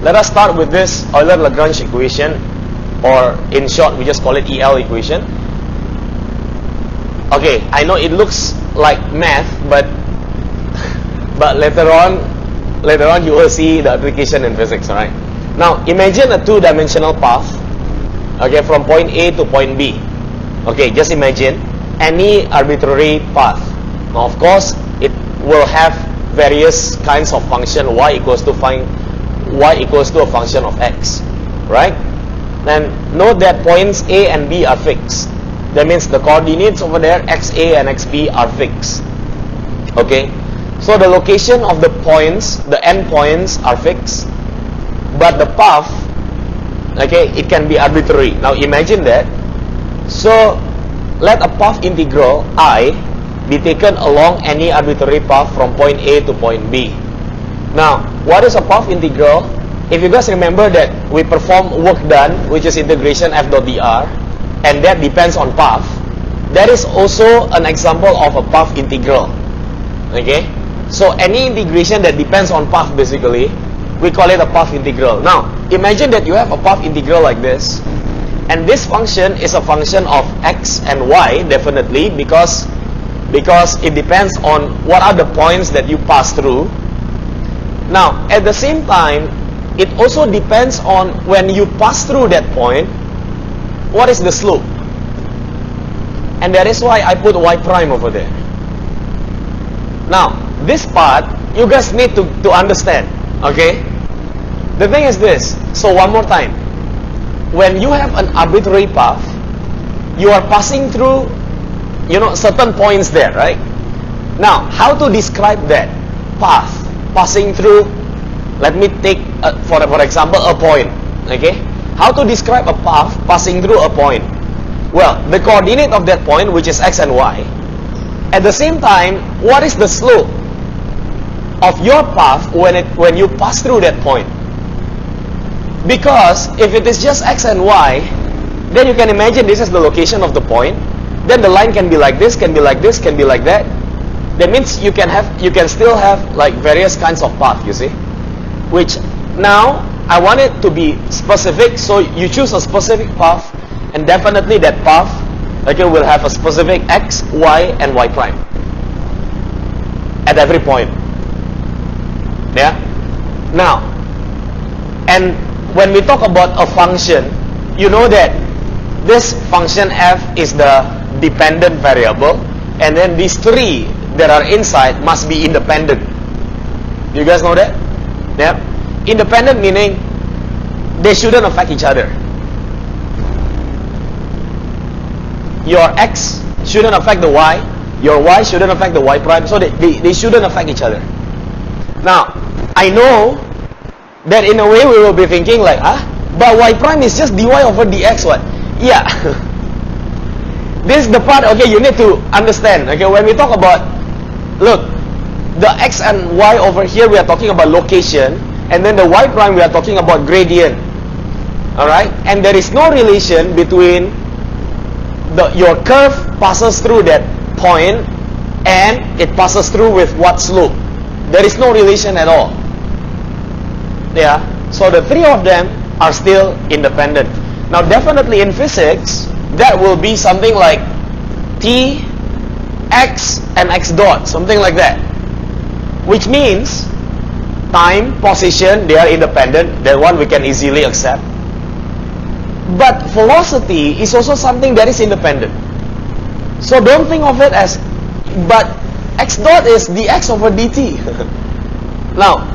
let us start with this Euler-Lagrange equation, or in short, we just call it EL equation. Okay, I know it looks like math, but later on you will see the application in physics, alright? Now, imagine a two-dimensional path, okay, from point A to point B. Okay, just imagine any arbitrary path. Now, of course, it will have various kinds of function. Y equals to a function of x, right? And note that points A and B are fixed. That means the coordinates over there, xa and xb, are fixed. Okay, so the location of the points, the endpoints, are fixed, but the path, okay, it can be arbitrary. Now imagine that. So let a path integral I be taken along any arbitrary path from point A to point B. Now, what is a path integral? If you guys remember that we perform work done, which is integration f dot dr, and that depends on path, that is also an example of a path integral. Okay, so any integration that depends on path, basically, we call it a path integral. Now, imagine that you have a path integral like this, and this function is a function of x and y, definitely, because it depends on what are the points that you pass through. Now, at the same time, it also depends on when you pass through that point, what is the slope? And that is why I put y prime over there. Now, this part, you guys need to understand, okay? The thing is this, so one more time. When you have an arbitrary path, you are passing through, certain points there, right? Now, how to describe that path passing through? Let me take, for example, a point, okay? How to describe a path passing through a point? Well, the coordinate of that point, which is x and y. At the same time, what is the slope of your path when you pass through that point? Because if it is just x and y, then you can imagine this is the location of the point. Then the line can be like this, can be like this, can be like that. That means you can still have like various kinds of path, you see. Which now I want it to be specific, so you choose a specific path, and definitely that path, okay, will have a specific x, y, and y prime at every point. Yeah. Now, and when we talk about a function, you know that this function f is the dependent variable, and then these three that are inside must be independent. You guys know that? Yeah. Independent meaning they shouldn't affect each other. Your x shouldn't affect the y, your y shouldn't affect the y prime, so they shouldn't affect each other. Now, I know that in a way we will be thinking like, but y prime is just dy over dx, what? Yeah. This is the part, okay, you need to understand, okay, when we talk about, look, the x and y over here, we are talking about location, and then the y prime, we are talking about gradient. Alright? And there is no relation between your curve passes through that point and it passes through with what slope. There is no relation at all. Yeah? So the three of them are still independent. Now definitely in physics, that will be something like t, x, and x dot, something like that. Which means time, position, they are independent. That one we can easily accept. But velocity is also something that is independent. So don't think of it as, but x dot is dx over dt. Now,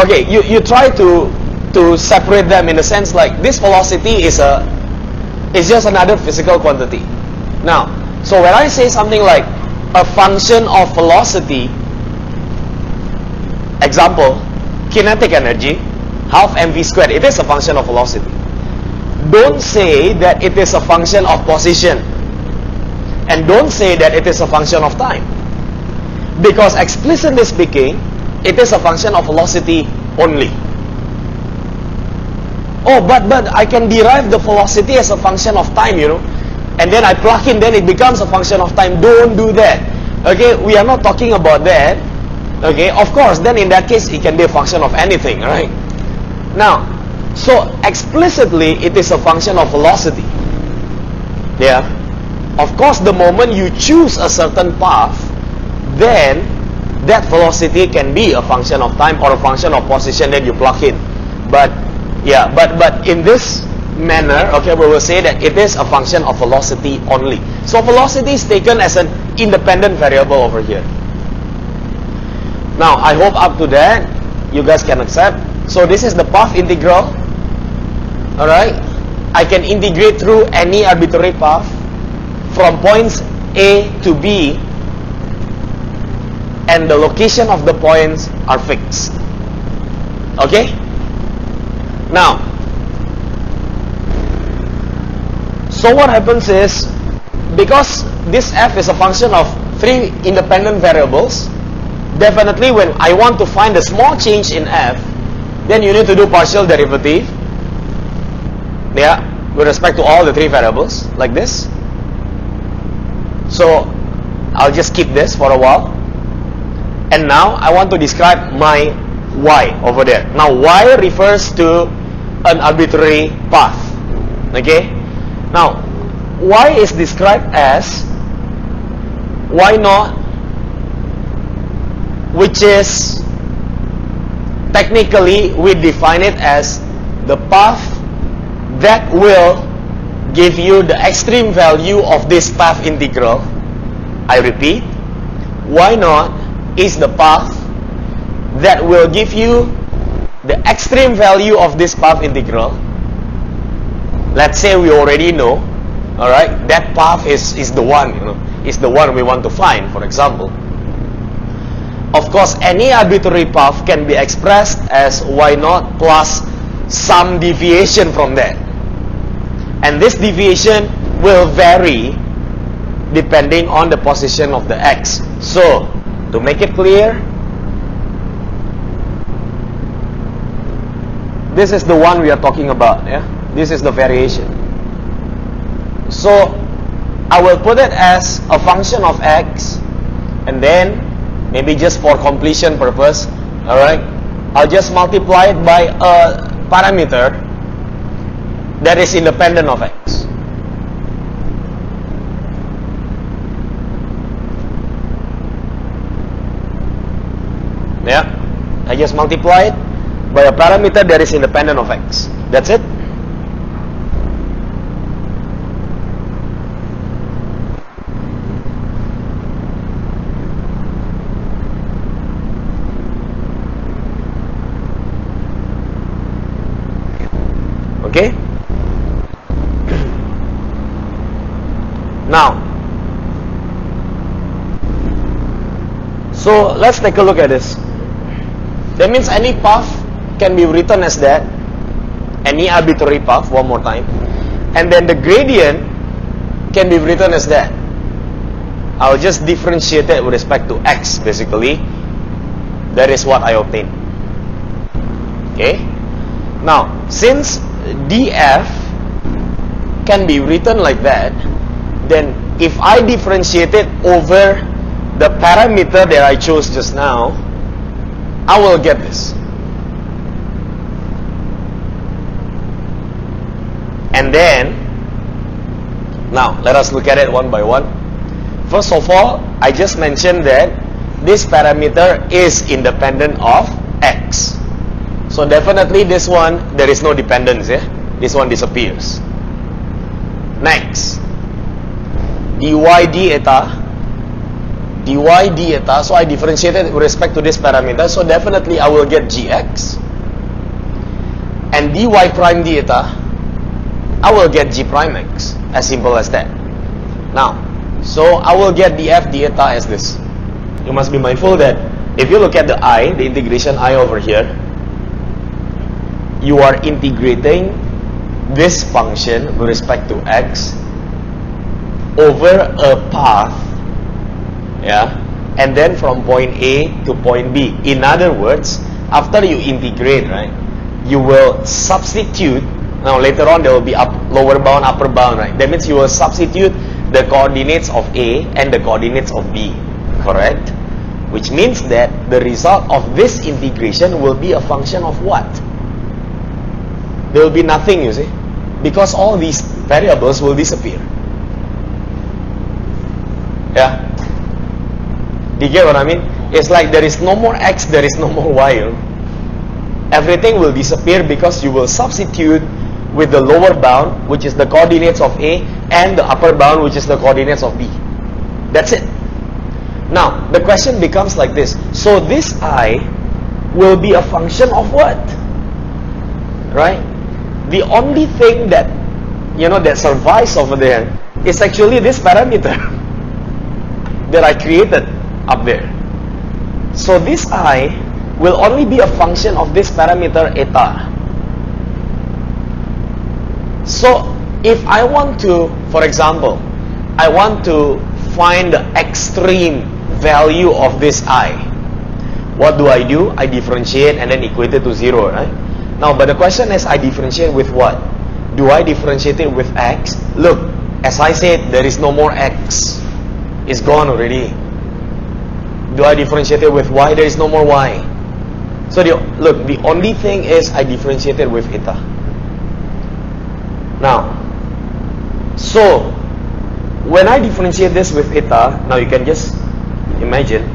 okay, you try to separate them in a sense like this velocity is just another physical quantity. Now, so when I say something like a function of velocity, example, kinetic energy, half mv squared, it is a function of velocity. Don't say that it is a function of position, and don't say that it is a function of time, because explicitly speaking, it is a function of velocity only. Oh, but I can derive the velocity as a function of time, and then I plug in, then it becomes a function of time. Don't do that. Okay, we are not talking about that. Okay, of course, then in that case, it can be a function of anything, right? Now, so explicitly it is a function of velocity. Yeah. Of course, the moment you choose a certain path, then that velocity can be a function of time or a function of position that you plug in. But yeah, but in this manner, okay, we will say that it is a function of velocity only. So velocity is taken as an independent variable over here. Now, I hope up to that you guys can accept. So this is the path integral. Alright, I can integrate through any arbitrary path from points A to B, and the location of the points are fixed. Okay? Now, so what happens is, because this f is a function of 3 independent variables, definitely when I want to find a small change in f, then you need to do partial derivative, yeah, with respect to all the 3 variables, like this. So I'll just keep this for a while, and now I want to describe my y over there. Now y refers to an arbitrary path. Okay, now y is described as y naught, which is technically we define it as the path that will give you the extreme value of this path integral. I repeat, y naught is the path that will give you the extreme value of this path integral. Let's say we already know, alright, that path is the one, is the one we want to find, for example. Of course, any arbitrary path can be expressed as y naught plus some deviation from that. And this deviation will vary depending on the position of the x. So, to make it clear, this is the one we are talking about. Yeah, this is the variation. So, I will put it as a function of x, and then maybe just for completion purpose, alright, I'll just multiply it by a parameter that is independent of x. Yeah, I just multiply it by a parameter that is independent of x. That's it. Okay? Now, so let's take a look at this. That means any path can be written as that, any arbitrary path, one more time, and then the gradient can be written as that. I'll just differentiate it with respect to x, basically. That is what I obtain. Okay? Now, since df can be written like that, then if I differentiate it over the parameter that I chose just now, I will get this. And then, now let us look at it one by one. First of all, I just mentioned that this parameter is independent of x. So definitely this one, there is no dependence. Yeah? This one disappears. Next, dy d eta, so I differentiated with respect to this parameter, so definitely I will get gx. And dy prime d eta, I will get g prime x. As simple as that. Now, so I will get df d eta as this. You must be mindful that if you look at the I, the integration I over here, you are integrating this function with respect to x over a path, yeah, and then from point A to point B. In other words, after you integrate, right, you will substitute. Now later on there will be lower bound, upper bound, right? That means you will substitute the coordinates of A and the coordinates of B, correct? Which means that the result of this integration will be a function of what? there will be nothing, you see, because all these variables will disappear. Yeah? Do you get what I mean? It's like there is no more x, there is no more y. Everything will disappear because you will substitute with the lower bound, which is the coordinates of A, and the upper bound, which is the coordinates of B. That's it. Now, the question becomes like this. So this I will be a function of what? Right? The only thing that, that survives over there is actually this parameter that I created up there. So this I will only be a function of this parameter eta. So if I want to, for example, I want to find the extreme value of this I, what do? I differentiate and then equate it to 0, right? Now, but the question is, I differentiate with what? Do I differentiate it with x? Look, as I said, there is no more x. It's gone already. Do I differentiate it with y? There is no more y. So look, the only thing is I differentiate it with eta. Now, so when I differentiate this with eta, now you can just imagine.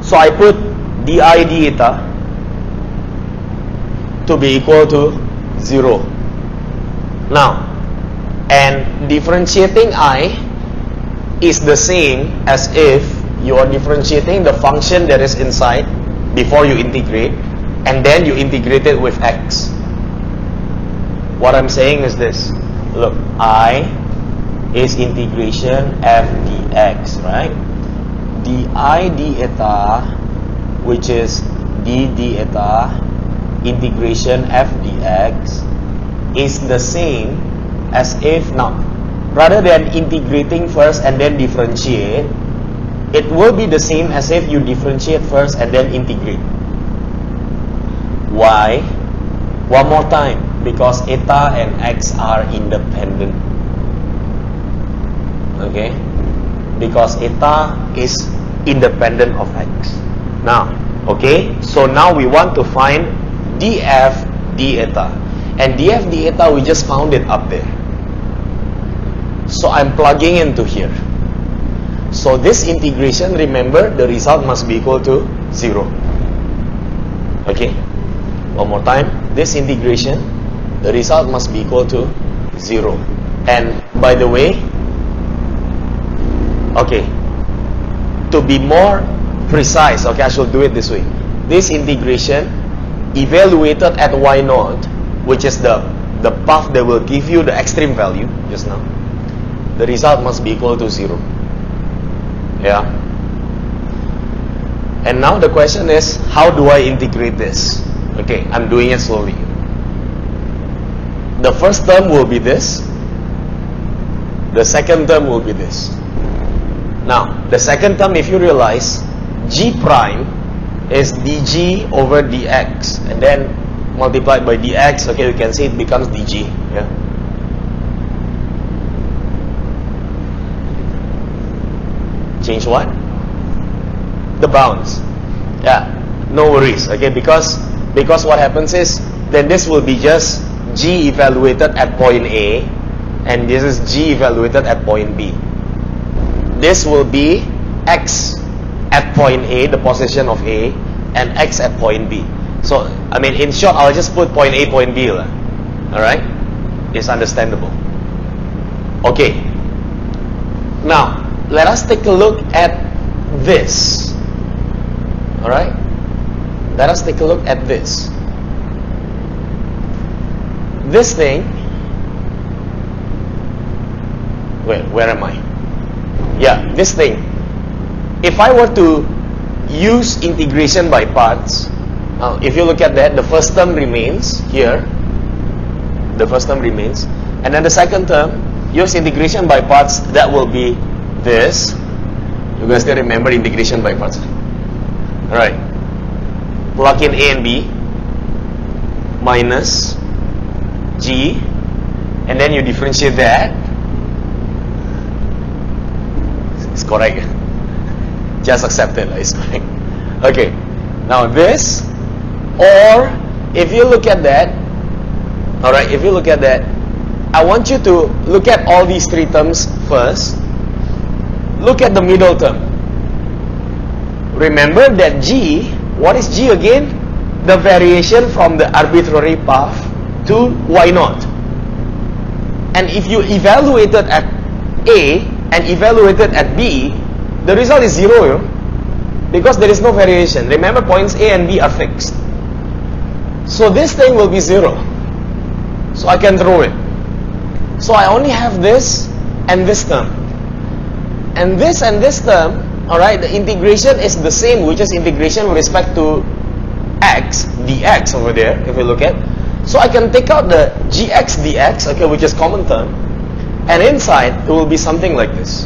So I put di d eta to be equal to 0. Now, and differentiating I is the same as if you are differentiating the function that is inside before you integrate, and then you integrate it with x. What I'm saying is this. Look, I is integration f dx, right? Di d eta, which is d eta integration f dx, is the same as if, now, rather than integrating first and then differentiate, it will be the same as if you differentiate first and then integrate. Why? One more time. Because eta and x are independent. Okay? Because eta is independent of x. Now, okay? So now we want to find df d eta. And df d eta, we just found it up there. So I'm plugging into here. So this integration, remember, the result must be equal to 0. Okay? One more time. This integration, the result must be equal to 0. And by the way, okay, to be more precise, okay, I shall do it this way. This integration evaluated at y0, which is the path that will give you the extreme value just now, the result must be equal to 0. Yeah. And now the question is, how do I integrate this? Okay, I'm doing it slowly. The first term will be this. The second term will be this. Now, the second term, if you realize, g prime is dg over dx, and then multiplied by dx, okay, you can see it becomes dg. Yeah. Change what? The bounds. Yeah, no worries, okay, because what happens is, then this will be just g evaluated at point A, and this is g evaluated at point B. This will be x at point A, the position of A, and x at point B. So, I mean, in short, I'll just put point A, point B. Alright? It's understandable. Okay. Now, let us take a look at this. Alright? Let us take a look at this. This thing, where am I? Yeah, this thing. If I were to use integration by parts, now if you look at that, the first term remains here. The first term remains. And then the second term, use integration by parts, that will be this. You guys still remember integration by parts? Alright. Plug in A and B minus G, and then you differentiate that. It's correct. Just accept it. It's correct. Okay. Now this, or if you look at that, alright, if you look at that, I want you to look at all these three terms first. Look at the middle term. Remember that G, what is G again? The variation from the arbitrary path to y0. And if you evaluate it at A and evaluate it at B, the result is 0, because there is no variation. Remember, points A and B are fixed. So this thing will be 0. So I can throw it. So I only have this and this term. And this term, alright, the integration is the same, which is integration with respect to x, dx over there, if we look at. So I can take out the gx dx, okay, which is common term, and inside it will be something like this.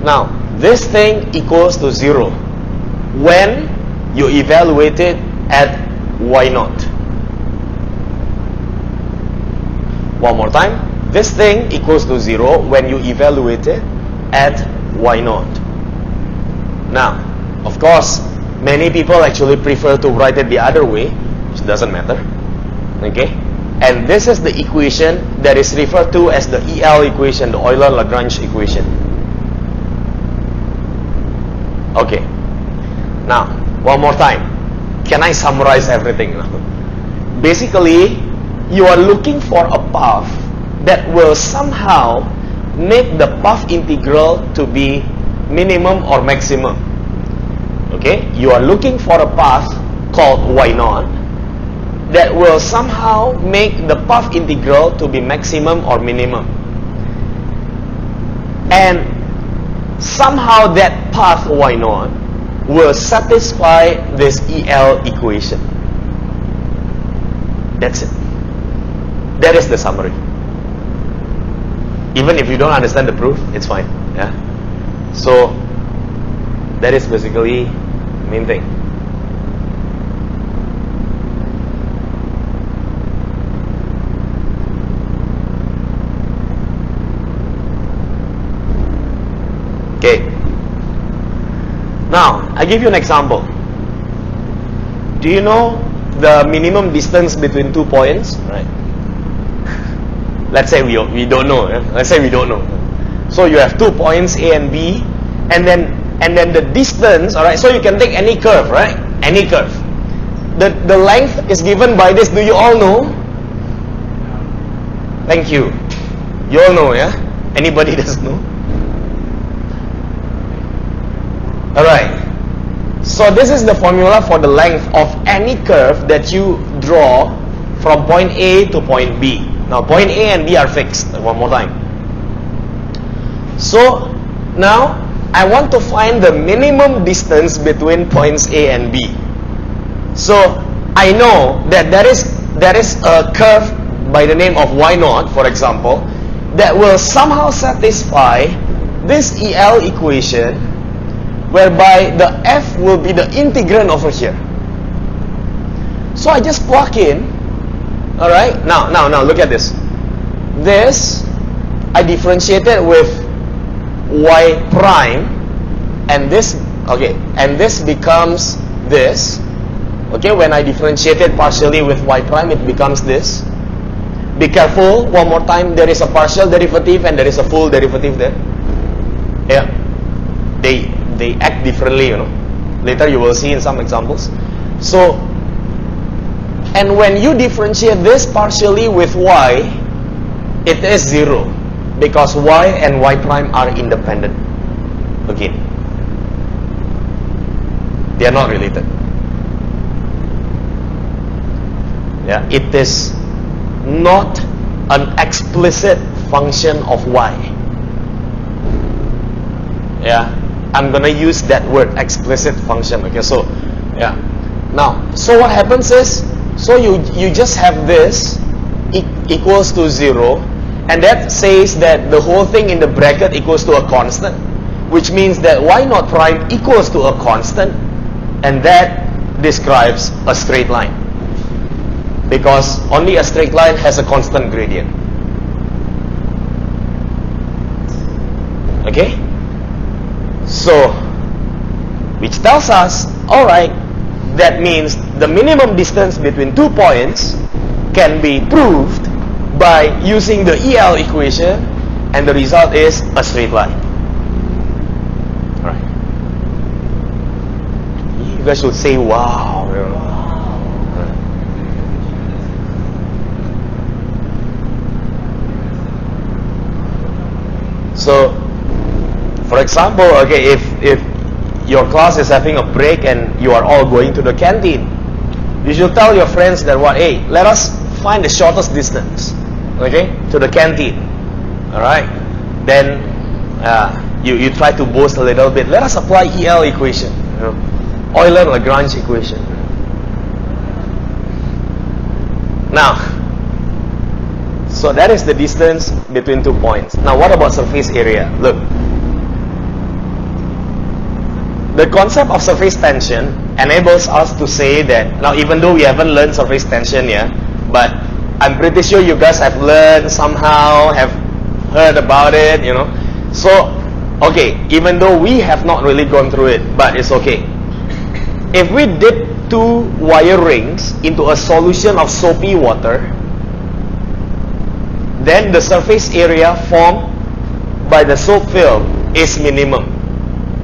Now, this thing equals to 0 when you evaluate it at y0. One more time. This thing equals to 0 when you evaluate it at y0. Now, of course, many people actually prefer to write it the other way, which doesn't matter. Okay? And this is the equation that is referred to as the EL equation, the Euler-Lagrange equation. Okay. Now, one more time. Can I summarize everything now? Basically, you are looking for a path that will somehow make the path integral to be minimum or maximum. Okay? You are looking for a path called y0 that will somehow make the path integral to be maximum or minimum. And somehow that path y0 will satisfy this EL equation. That's it. That is the summary. Even if you don't understand the proof, it's fine. Yeah. So that is basically the main thing. Okay. Now, I give you an example. Do you know the minimum distance between 2 points? Right. Let's say we don't know. Let's say we don't know. So you have 2 points A and B, and then the distance. All right. So you can take any curve, right? Any curve. The length is given by this. Do you all know? Thank you. You all know, yeah? Anybody doesn't know? Alright, so this is the formula for the length of any curve that you draw from point A to point B. Now point A and B are fixed. One more time. So now I want to find the minimum distance between points A and B. So I know that there is a curve by the name of y0, for example, that will somehow satisfy this EL equation, whereby the f will be the integrand over here. So I just plug in. Alright, now look at this. This I differentiated with y prime, and this, okay, and this becomes this. Okay, when I differentiate it partially with y prime, it becomes this. Be careful, one more time, there is a partial derivative and there is a full derivative there. Yeah, they act differently, you know. Later you will see in some examples. So, and when you differentiate this partially with y, it is 0, because y and y prime are independent. Again, they are not related. Yeah, it is not an explicit function of y. Yeah, I'm gonna use that word, explicit function. Okay, so yeah. Now, so what happens is, so you just have this equals to 0, and that says that the whole thing in the bracket equals to a constant, which means that y0 prime equals to a constant, and that describes a straight line, because only a straight line has a constant gradient. Okay? So, which tells us, alright, That means the minimum distance between 2 points can be proved by using the EL equation, and the result is a straight line. Right? You guys should say, wow. So, for example, okay, if your class is having a break and you are all going to the canteen, you should tell your friends that hey, let us find the shortest distance, okay, to the canteen. All right. Then you try to boast a little bit. Let us apply EL equation, Euler-Lagrange equation. Now, so that is the distance between 2 points. Now, what about surface area? Look, the concept of surface tension enables us to say that, now even though we haven't learned surface tension yet, but I'm pretty sure you guys have learned somehow, have heard about it, So, okay, even though we have not really gone through it, but it's okay. If we dip 2 wire rings into a solution of soapy water, then the surface area formed by the soap film is minimum.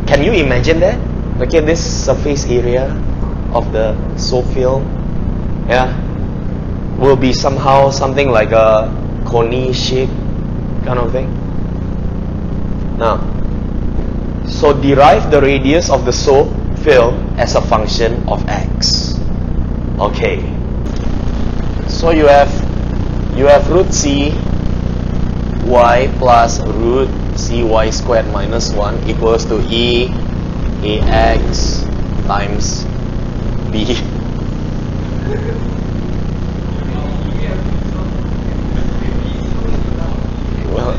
Can you imagine that? Okay, this surface area of the soap film, will be somehow something like a cone shape kind of thing. Now, so derive the radius of the soap film as a function of x. Okay. So you have root c y plus root cy squared minus 1 equals to e ax times b. Well,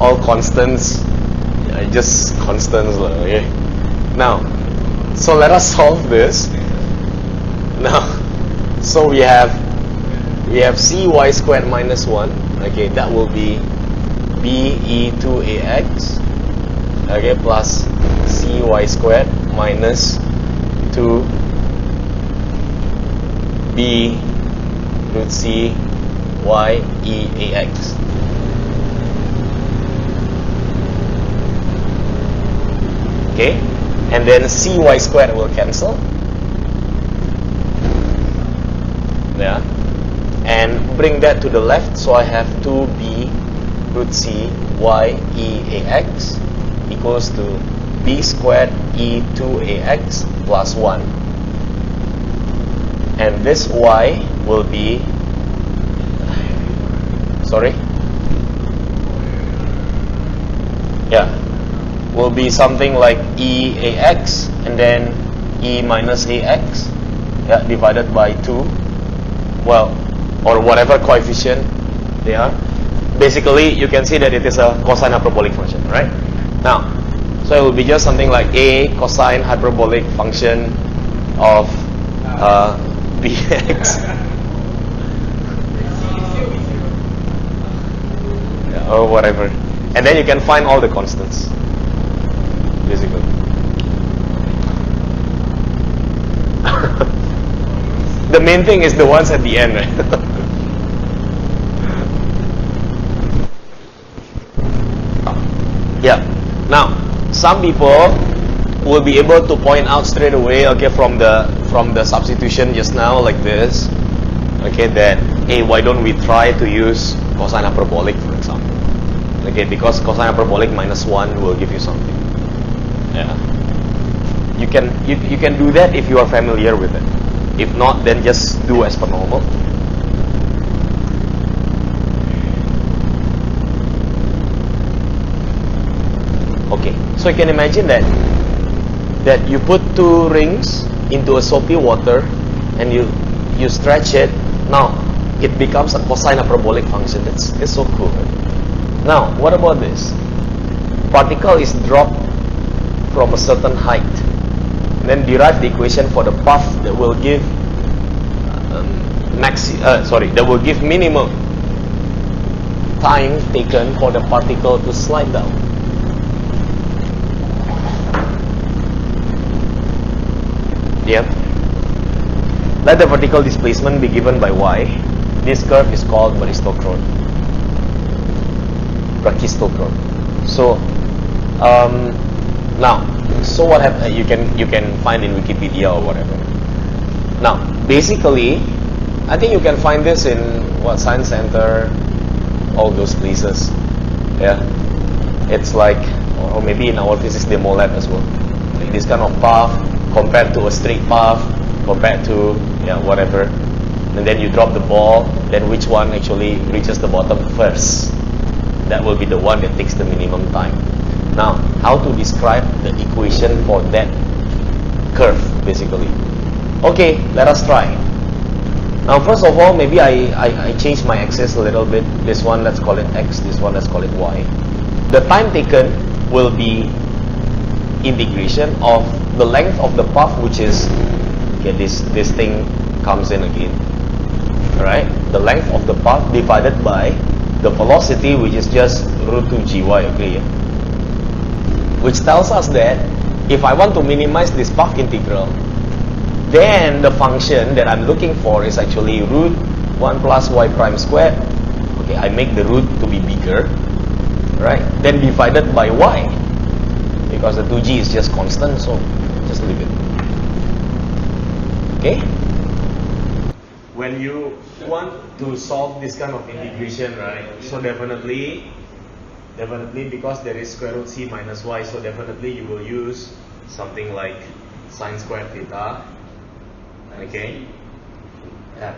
all constants, just constants, okay. Now, so let us solve this. Now, so we have cy squared minus 1. Okay, that will be be2ax. Okay, plus cy squared minus 2 b root c y e ax. Okay, and then cy squared will cancel. Yeah, and bring that to the left, so I have 2b root c y e ax equals to b squared e2ax plus 1, and this y will be, will be something like eax and then e minus ax, divided by 2, well, or whatever coefficient they are. Basically, you can see that it is a cosine hyperbolic function, right? Now, so it will be just something like a cosine hyperbolic function of bx. Or whatever. And then you can find all the constants, basically. The main thing is the ones at the end, right? Yeah. Now, some people will be able to point out straight away, okay, from the substitution just now, like this, okay, that hey, why don't we try to use cosine hyperbolic, for example? Okay, because cosine hyperbolic minus 1 will give you something. Yeah. You can do that if you are familiar with it. If not, then just do as per normal. Okay, so you can imagine that you put 2 rings into a soapy water and you stretch it. Now it becomes a cosine hyperbolic function. It's so cool. Now, what about this? Particle is dropped from a certain height. And then derive the equation for the path that will give that will give minimum time taken for the particle to slide down. Yep. Let the vertical displacement be given by y. This curve is called brachistochrone. So now, so what happened? You can find in Wikipedia or whatever. Now, basically, I think you can find this in Science Center, all those places. Yeah, it's like, or maybe in our physics demo lab as well. Like this kind of path compared to a straight path, compared to whatever, and then you drop the ball. Then which one actually reaches the bottom first? That will be the one that takes the minimum time. Now, how to describe the equation for that curve, basically? Okay, let us try. Now, first of all, maybe I change my axis a little bit. This one, let's call it x. This one, let's call it y. The time taken will be integration of the length of the path, which is, okay, this thing comes in again. Alright, the length of the path divided by the velocity, which is just root 2 gy, okay? Yeah? Which tells us that if I want to minimize this path integral, then the function that I'm looking for is actually root 1 plus y prime squared. Okay, I make the root to be bigger, right? Then divided by y, because the 2g is just constant, so just leave it. Okay? When you want to solve this kind of integration, right? So definitely because there is square root c minus y, so definitely you will use something like sine squared theta, okay, f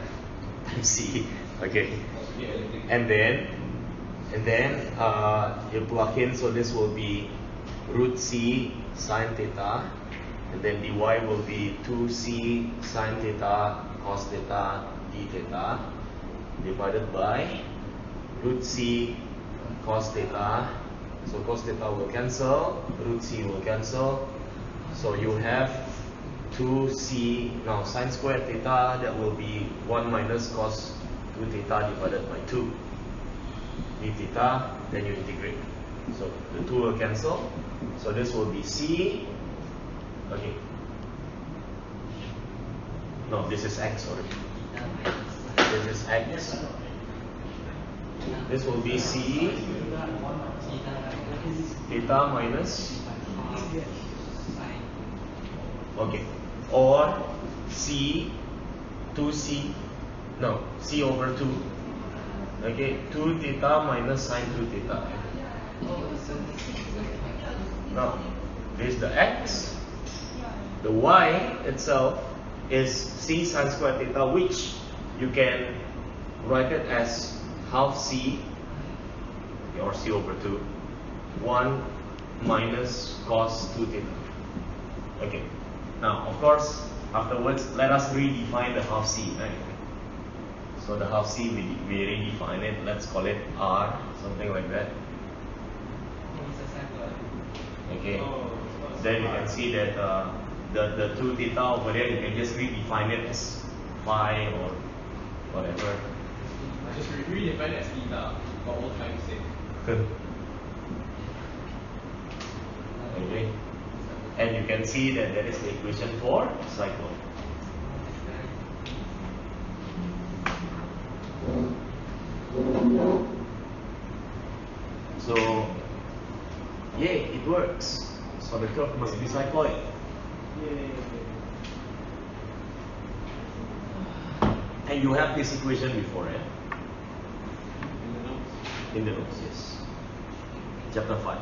times c, okay, and then you plug in, so this will be root c sine theta, and then dy will be 2c sine theta cos theta d theta divided by root c cos theta. So cos theta will cancel, root c will cancel, so you have 2c, now sine squared theta, that will be 1 minus cos 2 theta divided by 2 d theta, then you integrate, so the 2 will cancel, so this will be c, okay, no, this is x, sorry, this is x, this will be c theta minus, okay, or c 2c, no, c over 2, okay, 2 theta minus sine 2 theta. Now, this is the x, the y itself is c sine squared theta, which you can write it as half c, or c over 2, 1 minus cos 2 theta. Okay, now of course afterwards let us redefine the half c, right? So the half c, we redefine it, let's call it r, something like that. Okay, then you can see that the 2 theta over there, you can just redefine it as phi or whatever. Just redefine it as theta for all time's sake. Good. Okay, and you can see that that is the equation for cycle. So, yay, it works. So the curve must be cycloid. And you have this equation before, eh? In the notes, yes. Chapter 5.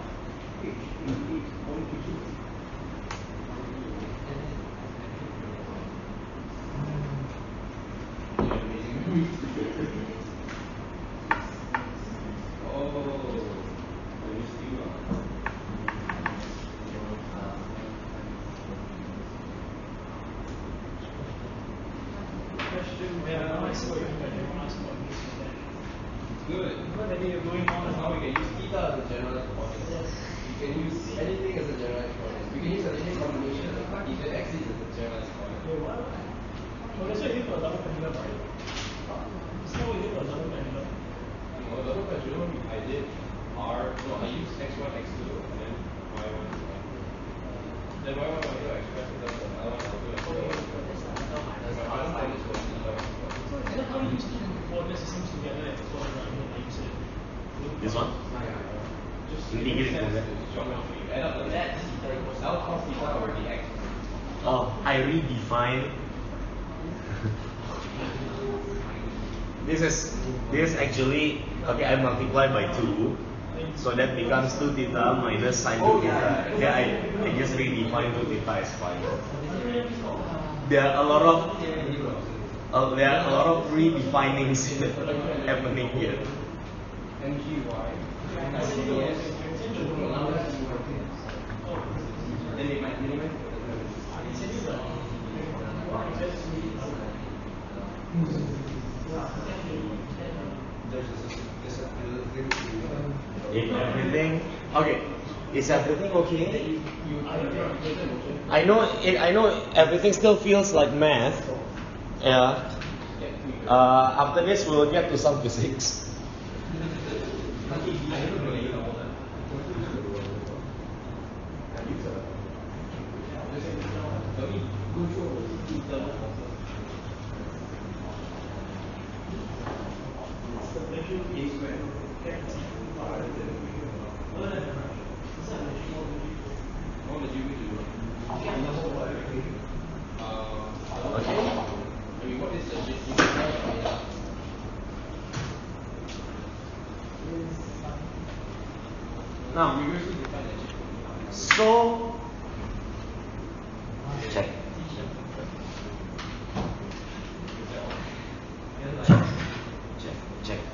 Good. But then you're going on how we can use theta as a generalized coordinate. You can use anything as a generalized coordinate. We can use a linear combination of even x is a generalized coordinate. Wait, what? Well, that's what you do for a double pendulum, right? It's not what you do for a double pendulum. For double pendulum, I did r, no, I used x1, x2, and then y1, y2. Then y1, y2 I expressed it as the L1, L2, and so on. formula for you. Add up the net theta equals L cos theta over dx. I redefine. This is actually okay. I multiply by 2, so that becomes 2 theta minus sine 2 theta. Yeah, I just redefine 2 theta as fine. There are a lot of redefinings happening here. MGY. If everything okay, is everything okay? I know everything still feels like math. Yeah. After this, we'll get to some physics. Now, so check. Check.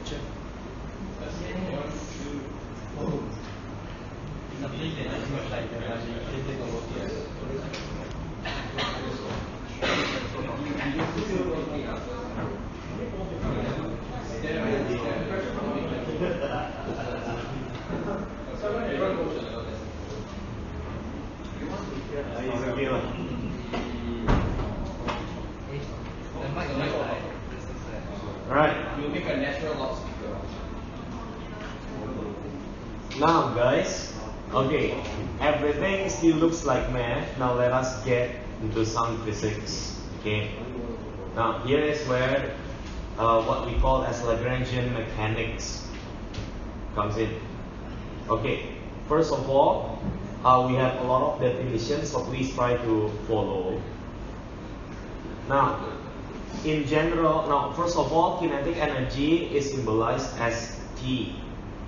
Right. You'll make a natural loudspeaker. Now, guys, okay, everything still looks like math. Now let us get into some physics. Okay. Now here is where what we call as Lagrangian mechanics comes in. Okay. First of all, we have a lot of definitions, so please try to follow. Now, in general, first of all, kinetic energy is symbolized as T.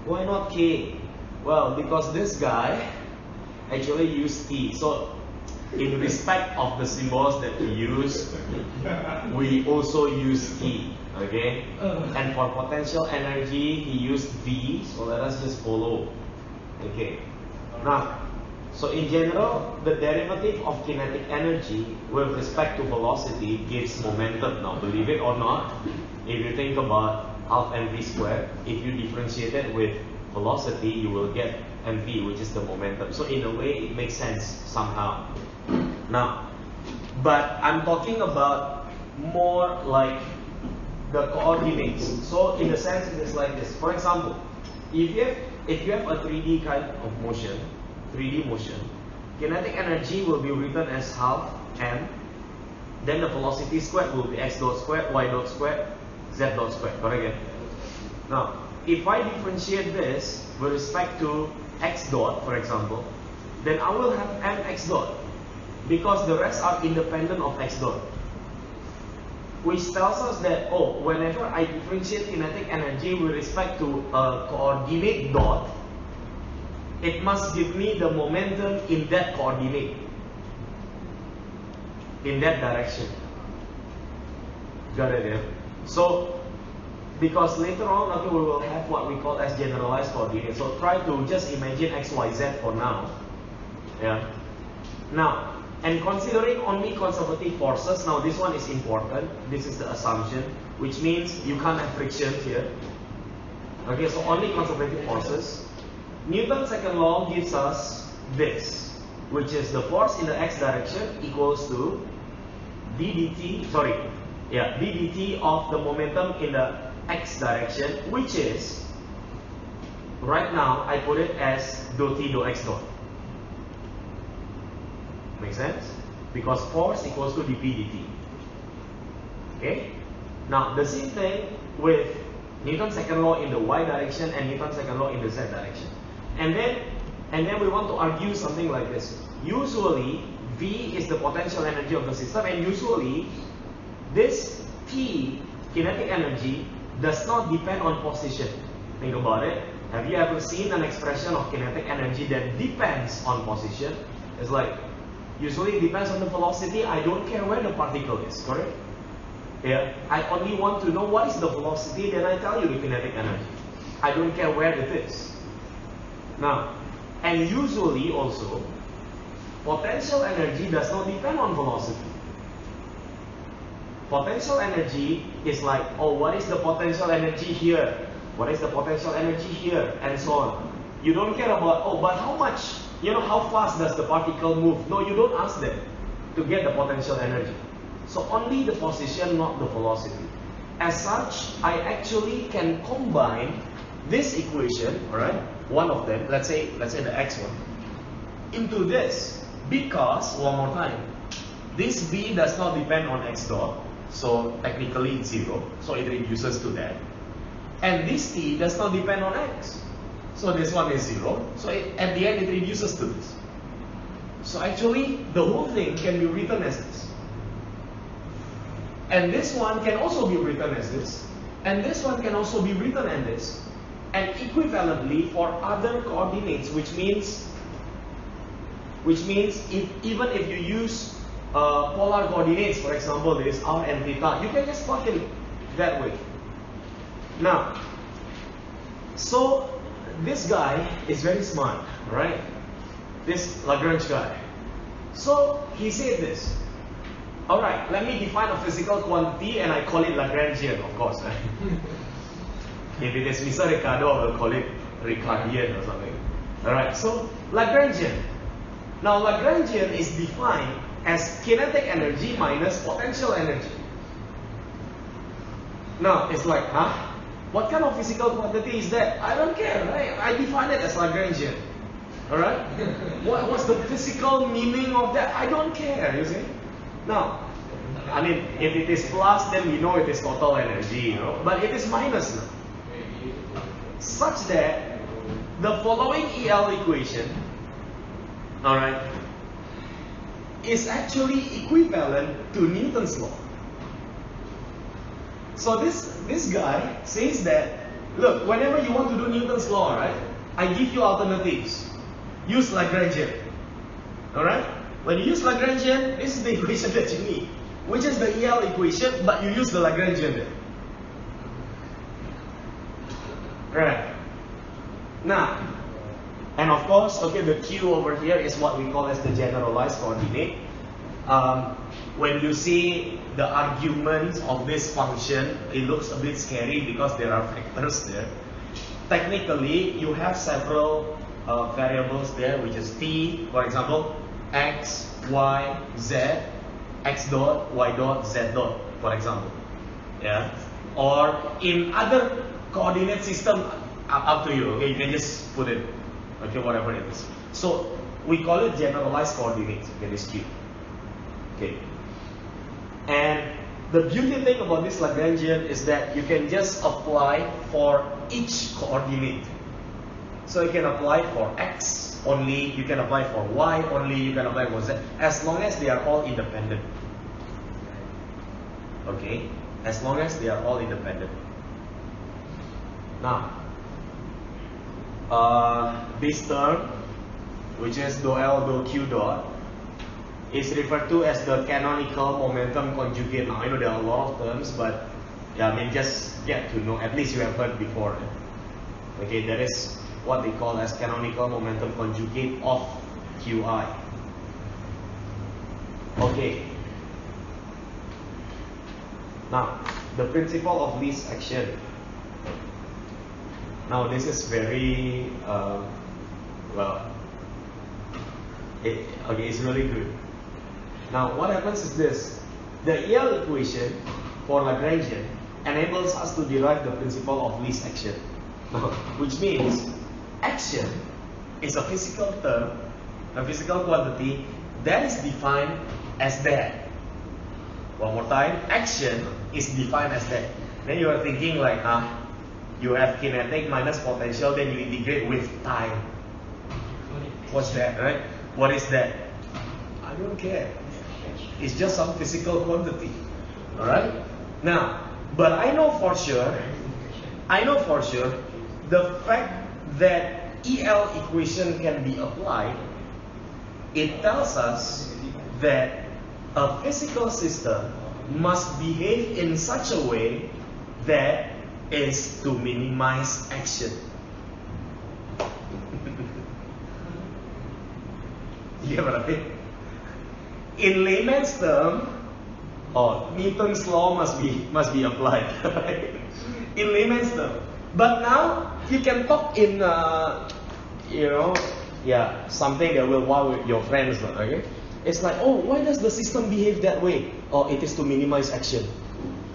Why not K? Well, because this guy actually used T. So, in respect of the symbols that we use, we also use T. Okay? And for potential energy, he used V. So let us just follow. Okay. Now, so in general, the derivative of kinetic energy with respect to velocity gives momentum. Now, believe it or not, if you think about half mv squared, if you differentiate it with velocity, you will get mv, which is the momentum. So in a way, it makes sense somehow. Now, but I'm talking about more like the coordinates. So in the sense, it is like this. For example, if you have a 3D kind of motion, 3D motion, kinetic energy will be written as half m. Then the velocity squared will be x dot squared, y dot squared, z dot squared. Correct? Now, if I differentiate this with respect to x dot, for example, then I will have mx dot, because the rest are independent of x dot. Which tells us that, oh, whenever I differentiate kinetic energy with respect to a coordinate dot, it must give me the momentum in that coordinate, in that direction. Got it? Yeah? So, because later on, okay, we will have what we call as generalized coordinates. So try to just imagine x, y, z for now. Yeah. Now, and considering only conservative forces, now this one is important. This is the assumption, which means you can't have friction here. Okay, so only conservative forces. Newton's second law gives us this, which is the force in the x direction equals to ddt of the momentum in the x direction, which is, right now, I put it as dou t dou x dot. Make sense? Because force equals to dp dt. Okay? Now, the same thing with Newton's second law in the y direction and Newton's second law in the z direction. And then, And then we want to argue something like this. Usually, V is the potential energy of the system, and usually, this T, kinetic energy, does not depend on position. Think about it. Have you ever seen an expression of kinetic energy that depends on position? It's like, usually it depends on the velocity. I don't care where the particle is, correct? Yeah. I only want to know what is the velocity, then I tell you the kinetic energy. I don't care where it is. Now, and usually also, potential energy does not depend on velocity. Potential energy is like, oh, what is the potential energy here? What is the potential energy here? And so on. You don't care about, oh, but how much, how fast does the particle move? No, you don't ask them to get the potential energy. So only the position, not the velocity. As such, I actually can combine this equation, alright, one of them, let's say the x one, into this, because, one more time, this v does not depend on x dot, so technically it's 0, so it reduces to that. And this t does not depend on x, so this one is 0, so at the end it reduces to this. So actually, the whole thing can be written as this. And this one can also be written as this, and this one can also be written as this. And equivalently for other coordinates, which means even if you use polar coordinates, for example, this r and theta, you can just plug it that way. Now, so this guy is very smart, right? This Lagrange guy. So he said this. All right, let me define a physical quantity, and I call it Lagrangian, of course. If it is Mr. Ricardo, I will call it Ricardian or something. Alright, so Lagrangian. Now Lagrangian is defined as kinetic energy minus potential energy. Now it's like, huh? What kind of physical quantity is that? I don't care, right? I define it as Lagrangian. Alright? What's the physical meaning of that? I don't care, you see? Now, I mean, if it is plus, then we know it is total energy, but it is minus now. Such that the following EL equation, alright, is actually equivalent to Newton's law. So this guy says that, look, whenever you want to do Newton's law, right, I give you alternatives. Use Lagrangian. Alright? When you use Lagrangian, this is the equation that you need, which is the EL equation, but you use the Lagrangian there. Right. Now, and of course, okay, the Q over here is what we call as the generalized coordinate. When you see the arguments of this function, it looks a bit scary because there are factors there. Technically, you have several variables there, which is t, for example, x, y, z, x dot, y dot, z dot, for example. Yeah. Or in other coordinate system, up to you, okay, you can just put it, okay, whatever it is. So we call it generalized coordinates, okay, this Q. Okay. And the beauty thing about this Lagrangian is that you can just apply for each coordinate. So you can apply for x only, you can apply for y only, you can apply for z, as long as they are all independent. Okay, as long as they are all independent. Now, this term, which is dou L dou Q dot, is referred to as the canonical momentum conjugate. Now, I know there are a lot of terms, but yeah, I mean, just get to know, at least you have heard before. Okay, that is what they call as canonical momentum conjugate of Qi. Okay. Now, the principle of least action. Now, this is very, it's really good. Now, what happens is this. The EL equation for Lagrangian enables us to derive the principle of least action. Which means, action is a physical term, a physical quantity that is defined as that. One more time, action is defined as that. Then you are thinking like, you have kinetic minus potential, then you integrate with time. What's that, right? What is that? I don't care. It's just some physical quantity. Alright? Now, but I know for sure, the fact that EL equation can be applied, it tells us that a physical system must behave in such a way that is to minimize action. Yeah, right? In layman's term, Newton's law must be applied. Right? In layman's term. But now you can talk in something that will wow your friends, okay? It's like, oh, why does the system behave that way? Oh, it is to minimize action.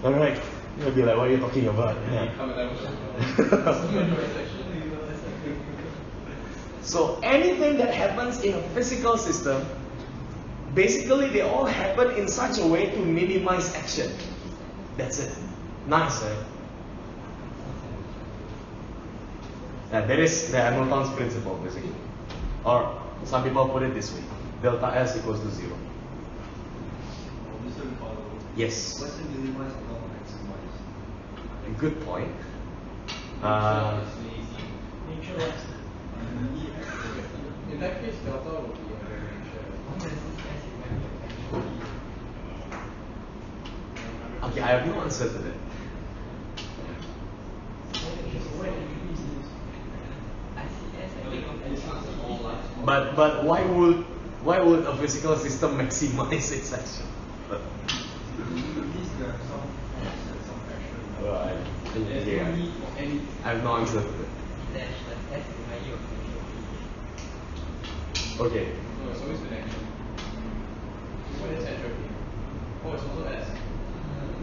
Alright. You'll be like, what are you talking about? Yeah. So anything that happens in a physical system, basically they all happen in such a way to minimize action. That's it. Nice, right? That is the Hamilton's principle, basically. Or some people put it this way: delta S equals to 0. Yes. What's the minimize and not maximize? Good point. Nature. In that case, delta would be a nature. Okay, I have no answer to that. But why would a physical system maximize its action? I have no answer to that. Okay. No, it's always been action. What is entropy? Oh, it's also S.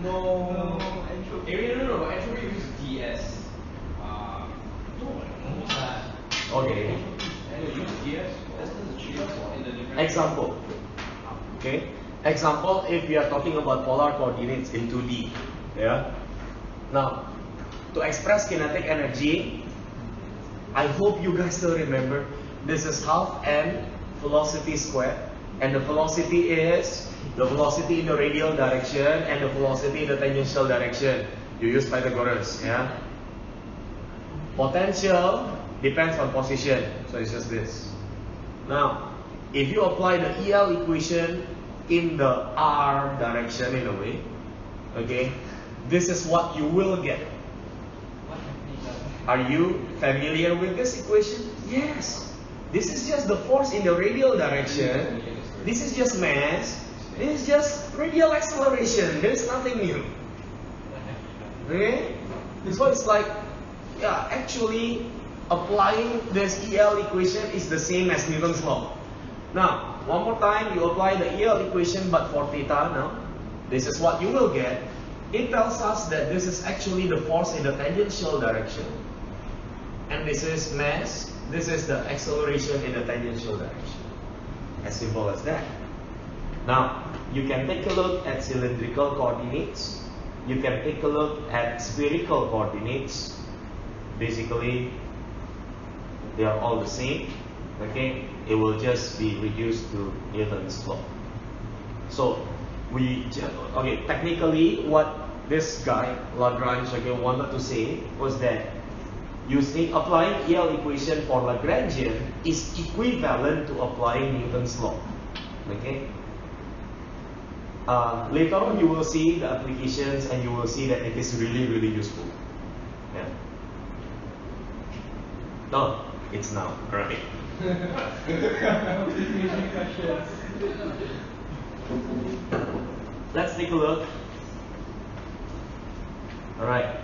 No, entropy. No, but entropy uses ds. Okay. Example. Okay. Example, if we are talking about polar coordinates in 2D. Yeah. Now, to express kinetic energy, I hope you guys still remember, this is half m velocity squared, and the velocity is the velocity in the radial direction and the velocity in the tangential direction. You use Pythagoras, yeah. Potential depends on position, so it's just this. Now, if you apply the EL equation in the R direction in a way, okay, this is what you will get. Are you familiar with this equation? Yes. This is just the force in the radial direction. This is just mass. This is just radial acceleration. There is nothing new. Okay? So it's like, yeah, actually applying this EL equation is the same as Newton's law. Now, one more time, you apply the EL equation but for theta now. This is what you will get. It tells us that this is actually the force in the tangential direction. And this is mass. This is the acceleration in the tangential direction. As simple as that. Now, you can take a look at cylindrical coordinates. You can take a look at spherical coordinates. Basically, they are all the same. Okay, it will just be reduced to Newton's law. So, technically, what this guy Lagrange wanted to say was that applying EL equation for Lagrangian is equivalent to applying Newton's law. Okay. Later on, you will see the applications, and you will see that it is really, really useful. Yeah. No, it's now. Right. Let's take a look. All right.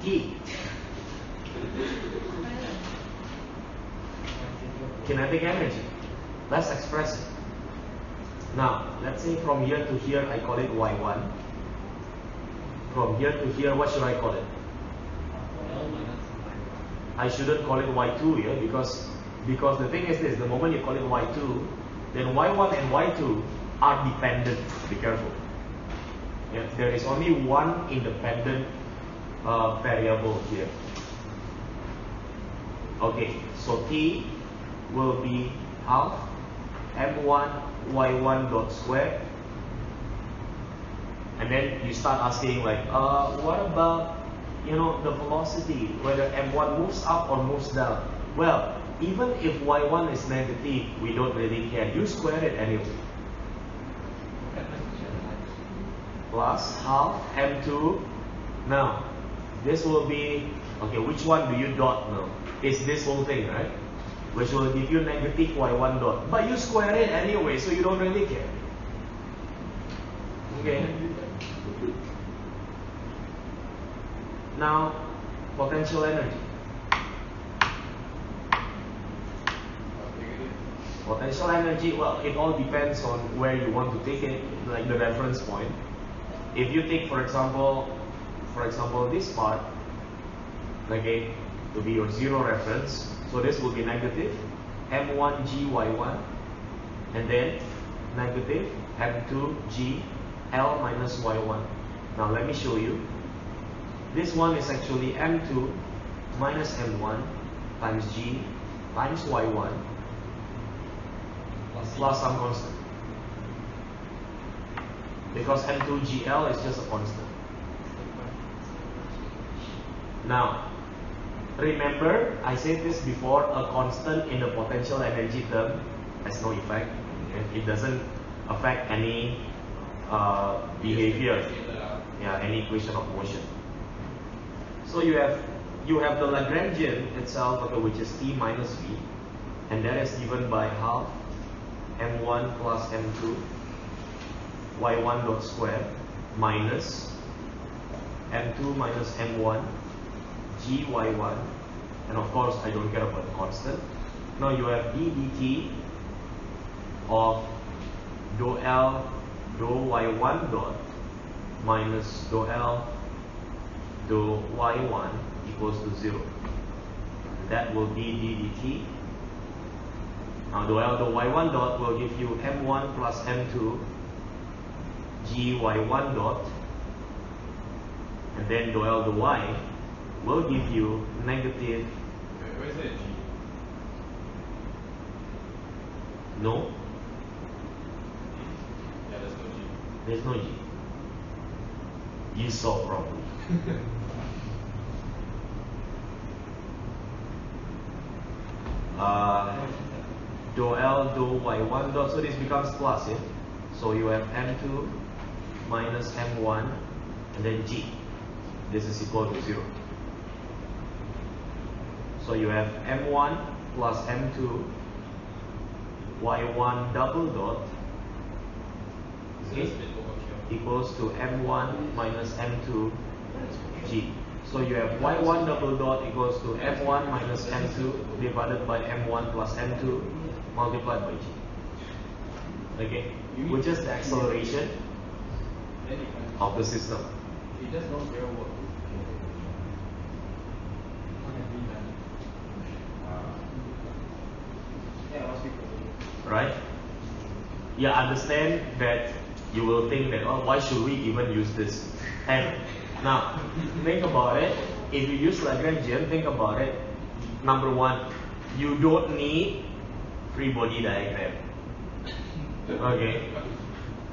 Key. Kinetic energy. Let's express it. Now, let's say from here to here, I call it Y1. From here to here, what should I call it? I shouldn't call it Y2 here, because the thing is this: the moment you call it Y2, then Y1 and Y2 are dependent. Be careful. Yeah, there is only one independent variable here. Okay, so t will be half m1 y1 dot square, and then you start asking like, what about the velocity, whether m1 moves up or moves down? Well, even if y1 is negative, we don't really care. You square it anyway. Plus half m2. Now, this will be, okay, which one do you dot now? It's this whole thing, right? Which will give you negative y1 dot. But you square it anyway, so you don't really care. Okay. Now, potential energy. Potential energy, well, it all depends on where you want to take it, like the reference point. If you take, for example, this part, okay, to be your zero reference, so this will be negative m1 g y1, and then negative m2 g l minus y1. Now let me show you. This one is actually m2 minus m1 times g times y1 plus some constant, because m2gl is just a constant. Now, remember, I said this before, a constant in the potential energy term has no effect. It doesn't affect any behavior, any equation of motion. So you have the Lagrangian itself, okay, which is t minus v, and that is given by half m1 plus m2 y1 dot square minus m2 minus m1 g y1, and of course I don't care about the constant. Now you have d dt of dou L dou y1 dot minus dou L dou y1 equals to 0. That will be d dt. Now dou L dou y1 dot will give you m1 plus m2 g y1 dot, and then dou L dou y will give you negative. Where is that g? No, Yeah, there's no g. there's no g. You saw properly. Dou L dou y1 dot, so this becomes plus, yeah? So you have m2 minus m1 and then g. This is equal to 0. So you have m1 plus m2 y1 double dot, okay, equals to m1 minus m2 g. So you have y1 double dot equals to m1 minus m2 divided by m1 plus m2 multiplied by g. Okay, which is the acceleration of the system. It does not real work. Right? Yeah, understand that you will think that, oh, why should we even use this? And now, think about it. If you use Lagrangian, think about it. Number one, you don't need free body diagram. Okay?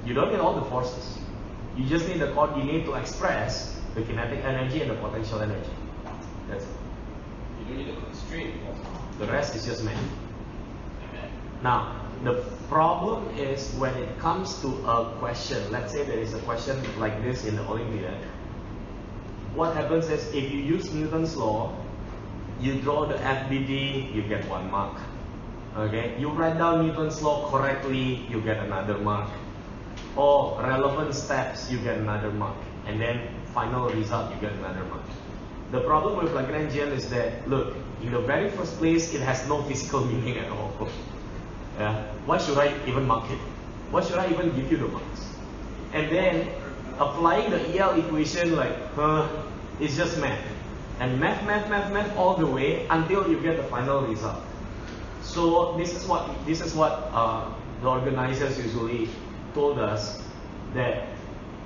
You don't need all the forces. You just need the coordinate to express the kinetic energy and the potential energy. That's it. You don't need a constraint. The rest is just math. Now, the problem is when it comes to a question, let's say there is a question like this in the Olympiad. What happens is, if you use Newton's law, you draw the FBD, you get 1 mark. Okay, you write down Newton's law correctly, you get another mark. Or relevant steps, you get another mark. And then final result, you get another mark. The problem with Lagrangian is that, look, in the very first place, it has no physical meaning at all. Yeah. Why should I even mark it? Why should I even give you the marks? And then applying the EL equation, like, it's just math. And math all the way until you get the final result. So this is what the organizers usually told us, that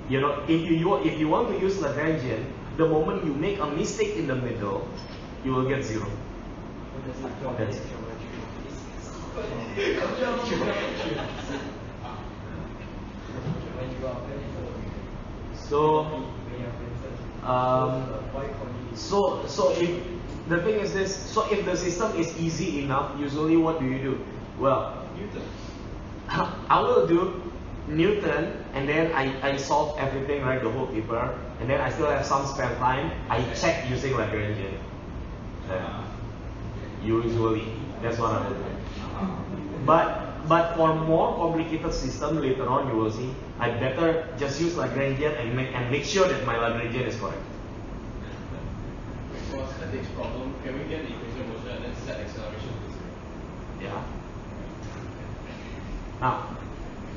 You know, if you want to use Lagrangian, the moment you make a mistake in the middle, you will get 0. That's it. So if the thing is this, so if the system is easy enough, usually what do? Well, Newton. I will do Newton, and then I solve everything, right, the whole paper, and then I still have some spare time. I check using Lagrangian. Usually, that's what I will do. But for more complicated system later on, you will see, I better just use Lagrangian and make sure that my Lagrangian is correct. For a statics problem, can we get the equation of motion and then set acceleration to 0? Yeah. Now,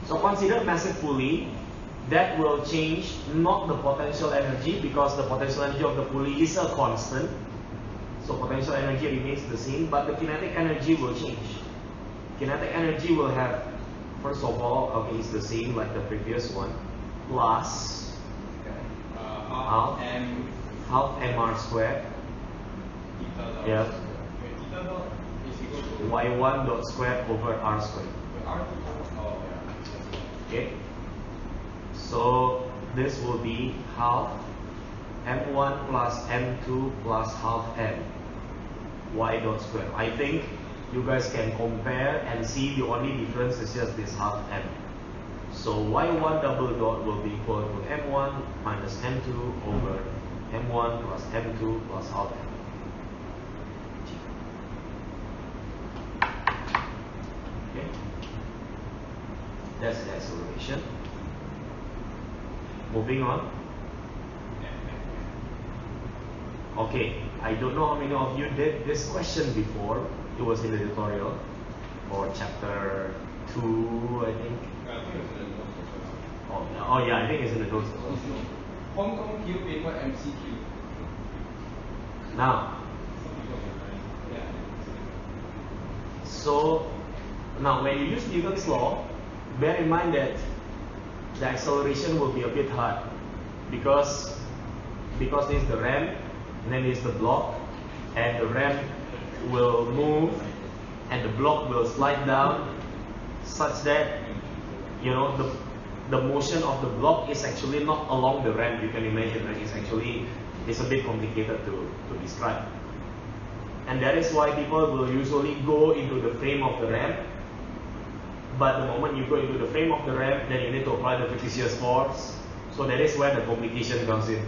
so consider massive pulley. That will change not the potential energy, because the potential energy of the pulley is a constant. So potential energy remains the same, but the kinetic energy will change. Kinetic energy will have, first of all, okay, it's the same like the previous one, plus half mr squared. Yeah. Theta dot is equal to y1 dot squared over r squared. R. Oh, yeah. Okay. So this will be half m1 plus m2 plus half m y dot squared. I think you guys can compare and see the only difference is just this half m. So y1 double dot will be equal to m1 minus m2 over m1 plus m2 plus half m. Okay. That's the acceleration. Moving on. Okay, I don't know how many of you did this question before. It was in the tutorial for chapter 2, I think. I think it's in the notes also. Oh yeah, I think it's in the notes. Hong Kong Q paper MCQ. Now, Some people are yeah. so now when you use Newton's law, bear in mind that the acceleration will be a bit hard because there's the ramp and then there's the block, and the ramp will move and the block will slide down such that, you know, the motion of the block is actually not along the ramp. You can imagine that it's a bit complicated to describe, and that is why people will usually go into the frame of the ramp. But the moment you go into the frame of the ramp, then you need to apply the fictitious force. So that is where the complication comes in.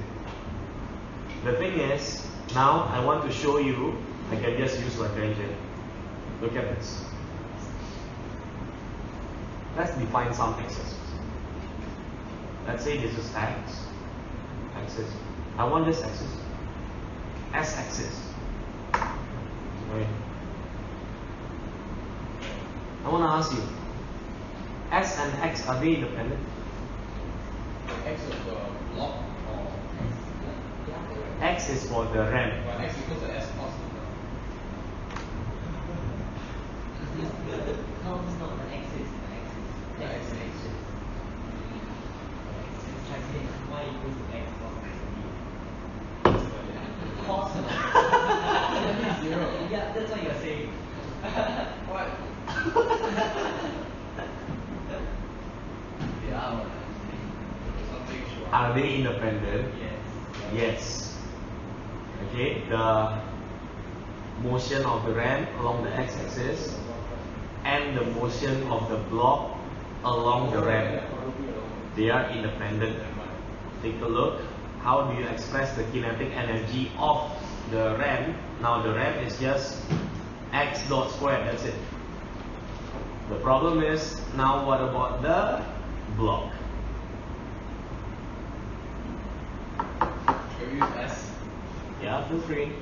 The thing is, now I want to show you, I can just use Lagrangian. Look at this. Let's define some axes. Let's say this is axis. I want this axis, s-axis. Okay. I want to ask you, S and X, are they independent? X of the block or X is for the ramp. But X equals to S plus No, it's not the axis. the X. It's like saying y equals to x plus cos. It's 0. Yeah, that's what you're saying. What? Yeah. Something sure. Are they independent? Yes. Yes. Okay, the motion of the ramp along the x-axis and the motion of the block along the ramp, they are independent. Take a look. How do you express the kinetic energy of the ramp? Now the ramp is just x dot squared, that's it. The problem is, now what about the block? Can we use S? Yeah, feel free.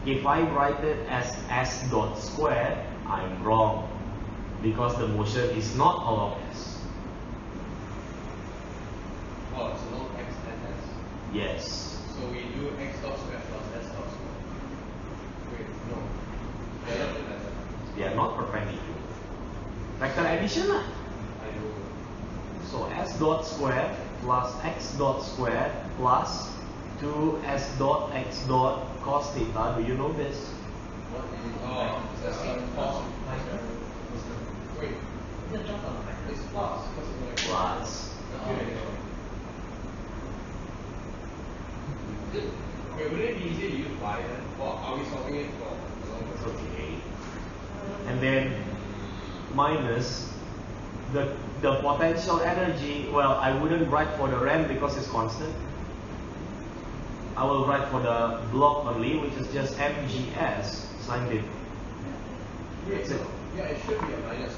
If I write it as s dot squared, I'm wrong, because the motion is not along s. Oh, it's along X and S. Yes. So we do X dot square plus S dot square. Wait, no. They are not perpendicular. Vector addition lah. So s dot squared plus x dot squared plus 2s dot x dot cos theta. Do you know this? What is that's cos. Wait, it's plus because it's like Plus. Wait, would it be easier to use y then? Or are we solving it for Okay. And then minus the potential energy. Well, I wouldn't write for the RAM because it's constant. I will write for the block only, which is just mgs sine theta. Wait, so, yeah, it should be a minus.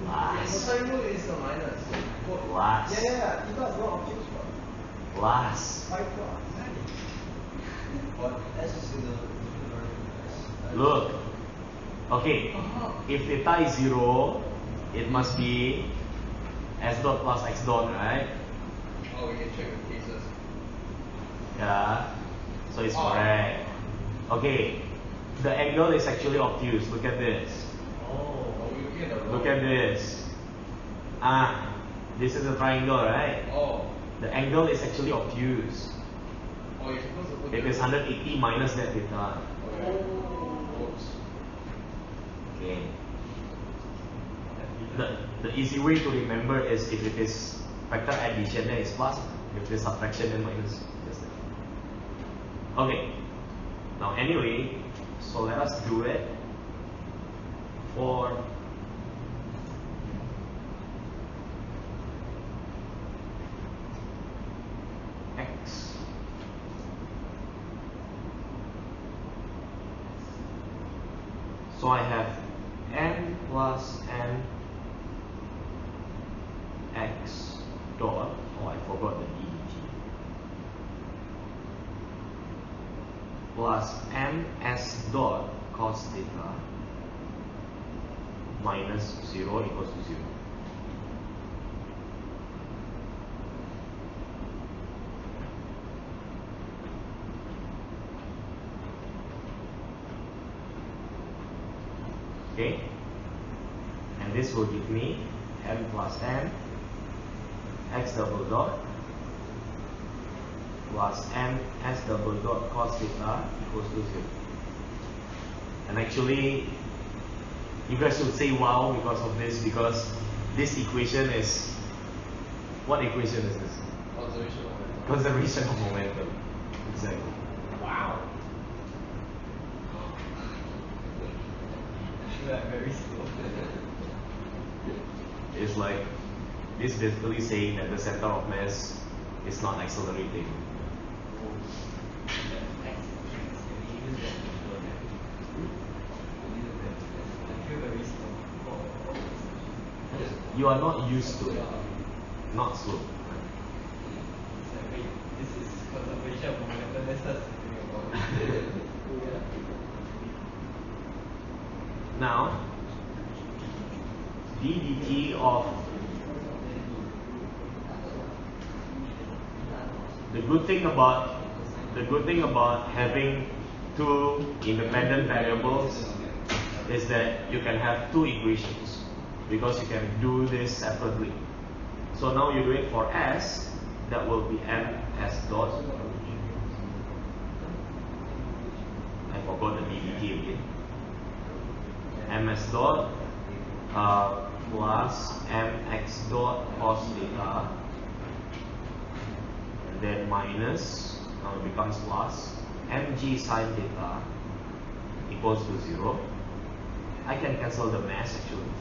Plus. Cosine rule is a minus. Plus. Yeah, theta is not obtuse. Plus. 5 plus. What? S is in the Look. Okay. If theta is 0, it must be s dot plus x dot, right? Oh, we can check the cases. Yeah. So it's correct. Okay. The angle is actually obtuse. Look at this. Oh, we looking at the row. Look at this. This is a triangle, right? Oh. The angle is actually obtuse. Oh, you're supposed to put It is 180 minus that theta. Okay. Whoops. Okay. The easy way to remember is if it is factor addition, then it's plus. If it is subtraction, then minus. Just that. Okay. Now anyway, so let us do it for x. So I have n plus n x dot, I forgot the dt, plus ms dot cos theta minus 0 equals to 0. Okay, and this will give me m plus n x double dot plus m s double dot cos theta equals to 0. And actually, you guys should say wow because of this, because this equation is, what equation is this? Conservation of momentum. Conservation of momentum. Exactly. Wow. Very slow. It's like, this basically saying that the center of mass is not accelerating. You are not used to it, not slow. This is conservation of momentum. Let's start thinking about it. Now, d dt of the good thing about having two independent variables is that you can have two equations because you can do this separately. So now you do it for s, that will be ms dot. I forgot the d dt again. ms dot plus mx dot cos theta, and then minus, now it becomes plus mg sine theta equals to 0. I can cancel the mass actually.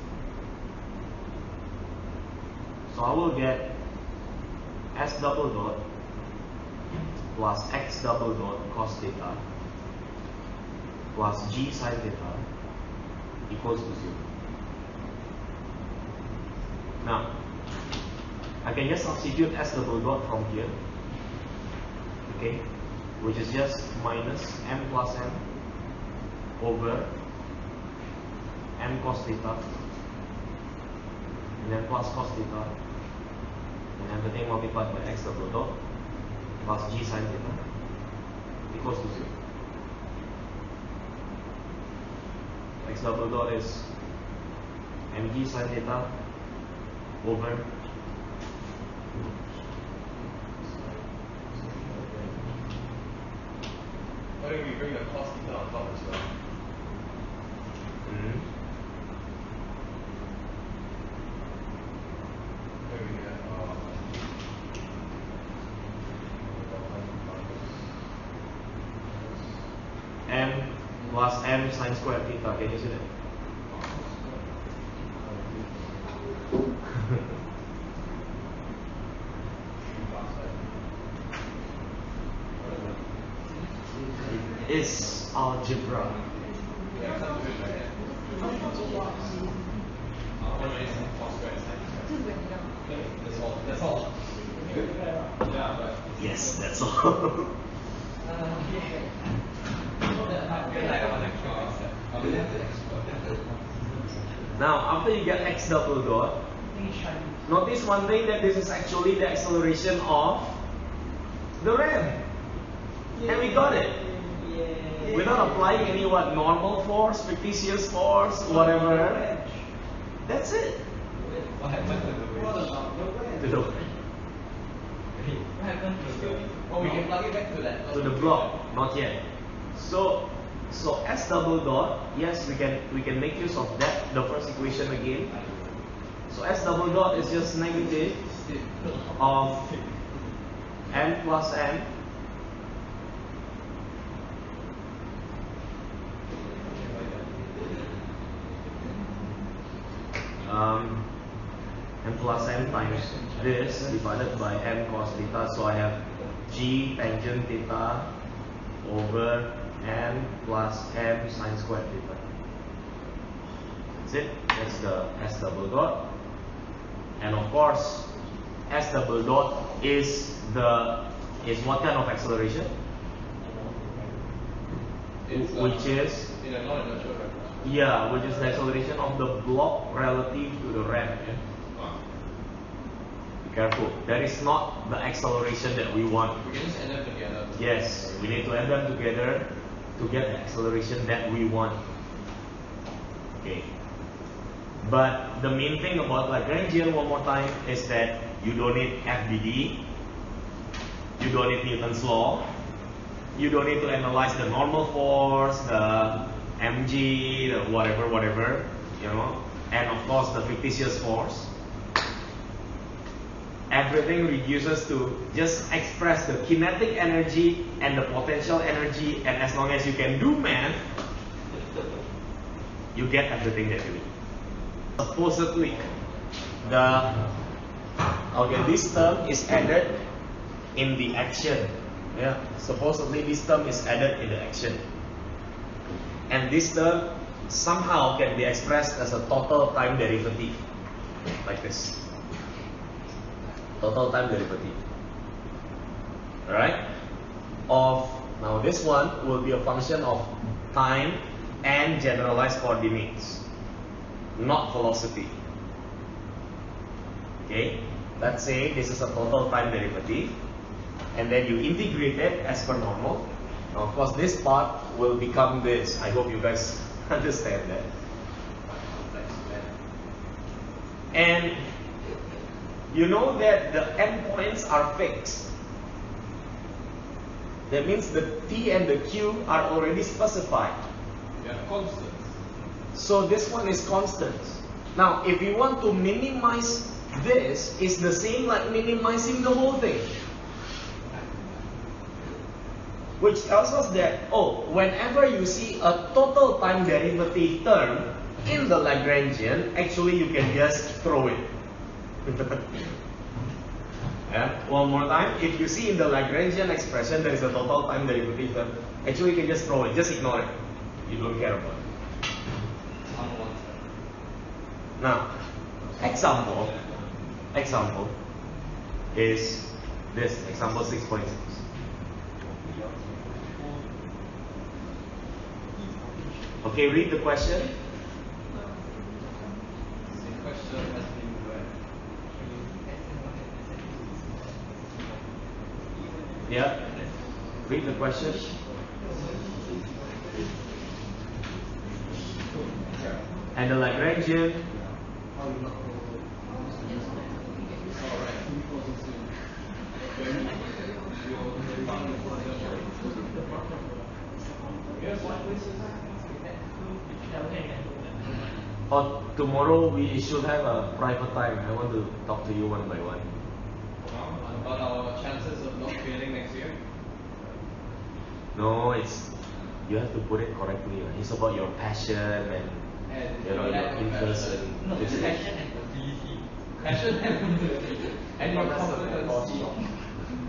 So I will get s double dot plus x double dot cos theta plus g sine theta equals to 0. Now, I can just substitute s double dot from here, okay, which is just minus m plus m over m cos theta, and then plus cos theta, and everything multiplied by x double dot plus g sine theta equals to 0. X double dot is mg sine theta over Why don't we bring the cos theta on top as well? There we go. m plus m sine squared theta. Can you see that? It is algebra. Yeah, subdivision, right? That's all. Yeah, but Yes, that's all. Now, after you get x double dot, notice one thing, that this is actually the acceleration of the ramp. And we got it. Without applying any normal force, fictitious force, whatever. That's it. what happened to the wedge? To the, What happened to the... Oh, we can plug it back to that. to the block, not yet. So s double dot, yes, we can make use of that, the first equation again. So s double dot is just negative of m plus n m plus n times this divided by m cos theta. So I have g tangent theta over n plus m sine squared theta. That's it. That's the s double dot. And of course, s double dot is what kind of acceleration? It's, Which is in a non-inertial reference. yeah, which is the acceleration of the block relative to the ramp. Be careful. That is not the acceleration that we want. We can just end them together. Yes, we need to add them together to get the acceleration that we want. Okay. But the main thing about Lagrangian, one more time, is that you don't need FDD, you don't need Newton's law, you don't need to analyze the normal force, the mg, the whatever, you know, and of course the fictitious force. Everything reduces to just express the kinetic energy and the potential energy, and as long as you can do math, you get everything that you need. Supposedly, this term is added in the action. Yeah, supposedly this term is added in the action, and this term somehow can be expressed as a total time derivative, like this. Total time derivative. Alright? Now this one will be a function of time and generalized coordinates, not velocity. Okay? Let's say this is a total time derivative, and then you integrate it as per normal. Now of course this part will become this. I hope you guys understand that. And you know that the endpoints are fixed. That means the T and the Q are already specified. Yeah, constants. So this one is constant. Now if you want to minimize this, it's the same like minimizing the whole thing. Which tells us that, whenever you see a total time derivative term in the Lagrangian, actually you can just throw it. Yeah. One more time, if you see in the Lagrangian expression there is a total time derivative term, actually you can just throw it, just ignore it. You don't care about it. Now, example is this, example 6.6. Okay, read the question. The question has been read. Yeah, read the question. And the Lagrangian Or tomorrow we should have a private time. I want to talk to you one by one. About our chances of not failing next year? No, you have to put it correctly. It's about your passion and your interest in physics. Passion and ability. Passion and ability. And your competency.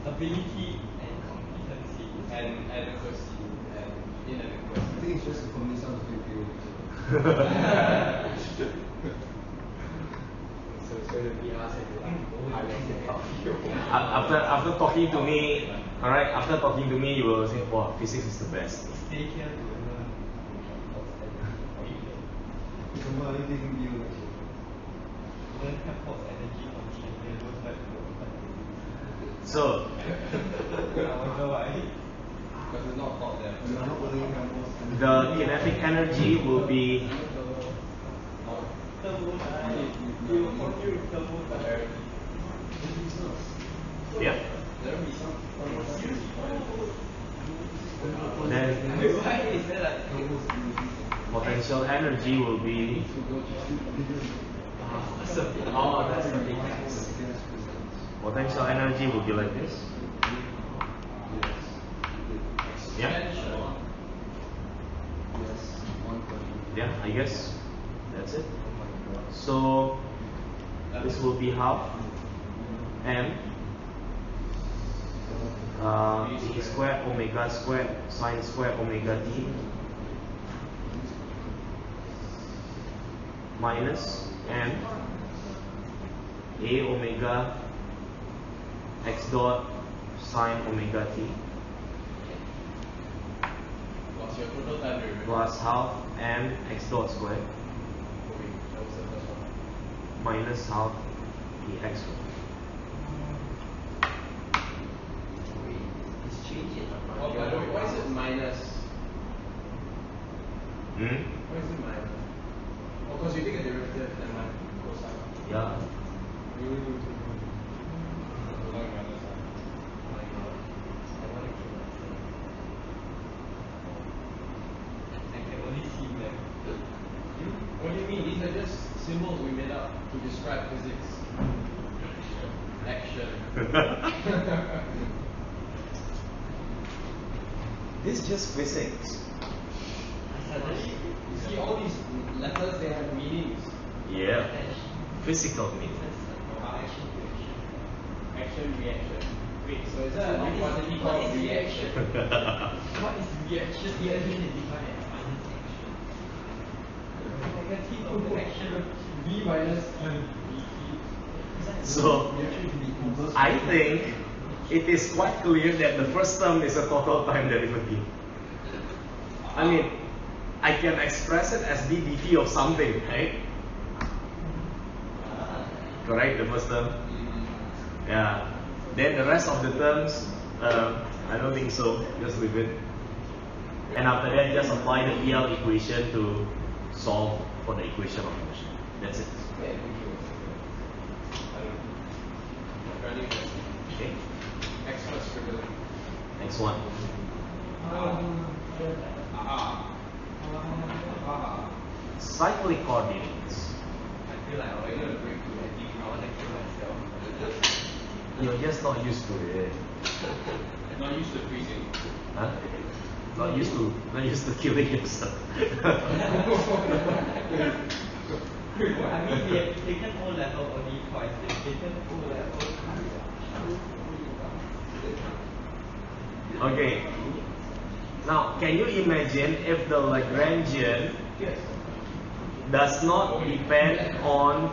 Ability and competency. And adequacy. And inadequacy. I think it's just a combination of the two. So it's going to be us and After talking to me, alright, after talking to me, you will say, wow, physics is the best. Stay here to learn Semua everything you learn Hamiltonian energy from China. So, I wonder why. because it's not taught there. we are not learning campus. the kinetic energy will be yeah. There will be some. Then Why is there like potential energy will be oh, that's the big X. potential energy will be like this. Yeah. Yeah, I guess that's it. So this will be half m e squared omega squared sine squared omega t minus m a omega x dot sine omega t What's your total time derivative? plus half m x dot squared That was the first one. minus half dx squared. It's changing. Oh, by the way, why is it minus? Hmm? Why is it minus? Oh, because you take a derivative and then goes up. Yeah. Oh, minus. Oh my god. I want to kill myself. I can only see them. What do you mean? These are just symbols we made up to describe physics. Action. This is just physics. Suddenly, You see all these letters, they have meanings. Yeah. Physical meaning. Action, reaction. Wait, so is that a new quantity called reaction? what is reaction? Reaction is defined as minus action. Negative of the action. B minus So I think it is quite clear that the first term is a total time derivative. I mean, I can express it as d dt of something, right? Correct, the first term? Yeah. Then the rest of the terms, I don't think so. Just leave it. And after that, just apply the PL equation to solve for the equation of motion. That's it. Okay. Expert scribbling. Next one. Cyclic coordinates. I feel like I want to kill myself. You're just not used to it. Not used to freezing. Huh? Not used to killing yourself. I mean, we have taken O level only twice. We've taken O level Okay. Now, can you imagine if the Lagrangian does not depend on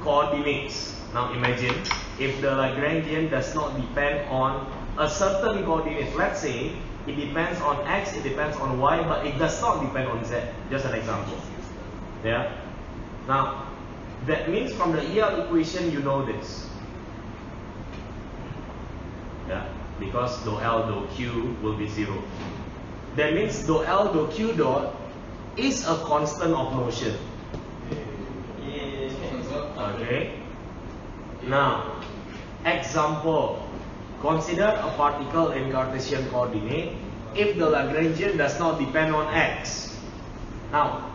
coordinates? Now, imagine if the Lagrangian does not depend on a certain coordinate. Let's say it depends on x, it depends on y, but it does not depend on z. Just an example. Yeah. Now, that means from the EL equation, you know this. Yeah. Because dou L dou Q will be 0. That means dou L dou Q dot is a constant of motion. Okay. Now, example. Consider a particle in Cartesian coordinate if the Lagrangian does not depend on x. Now,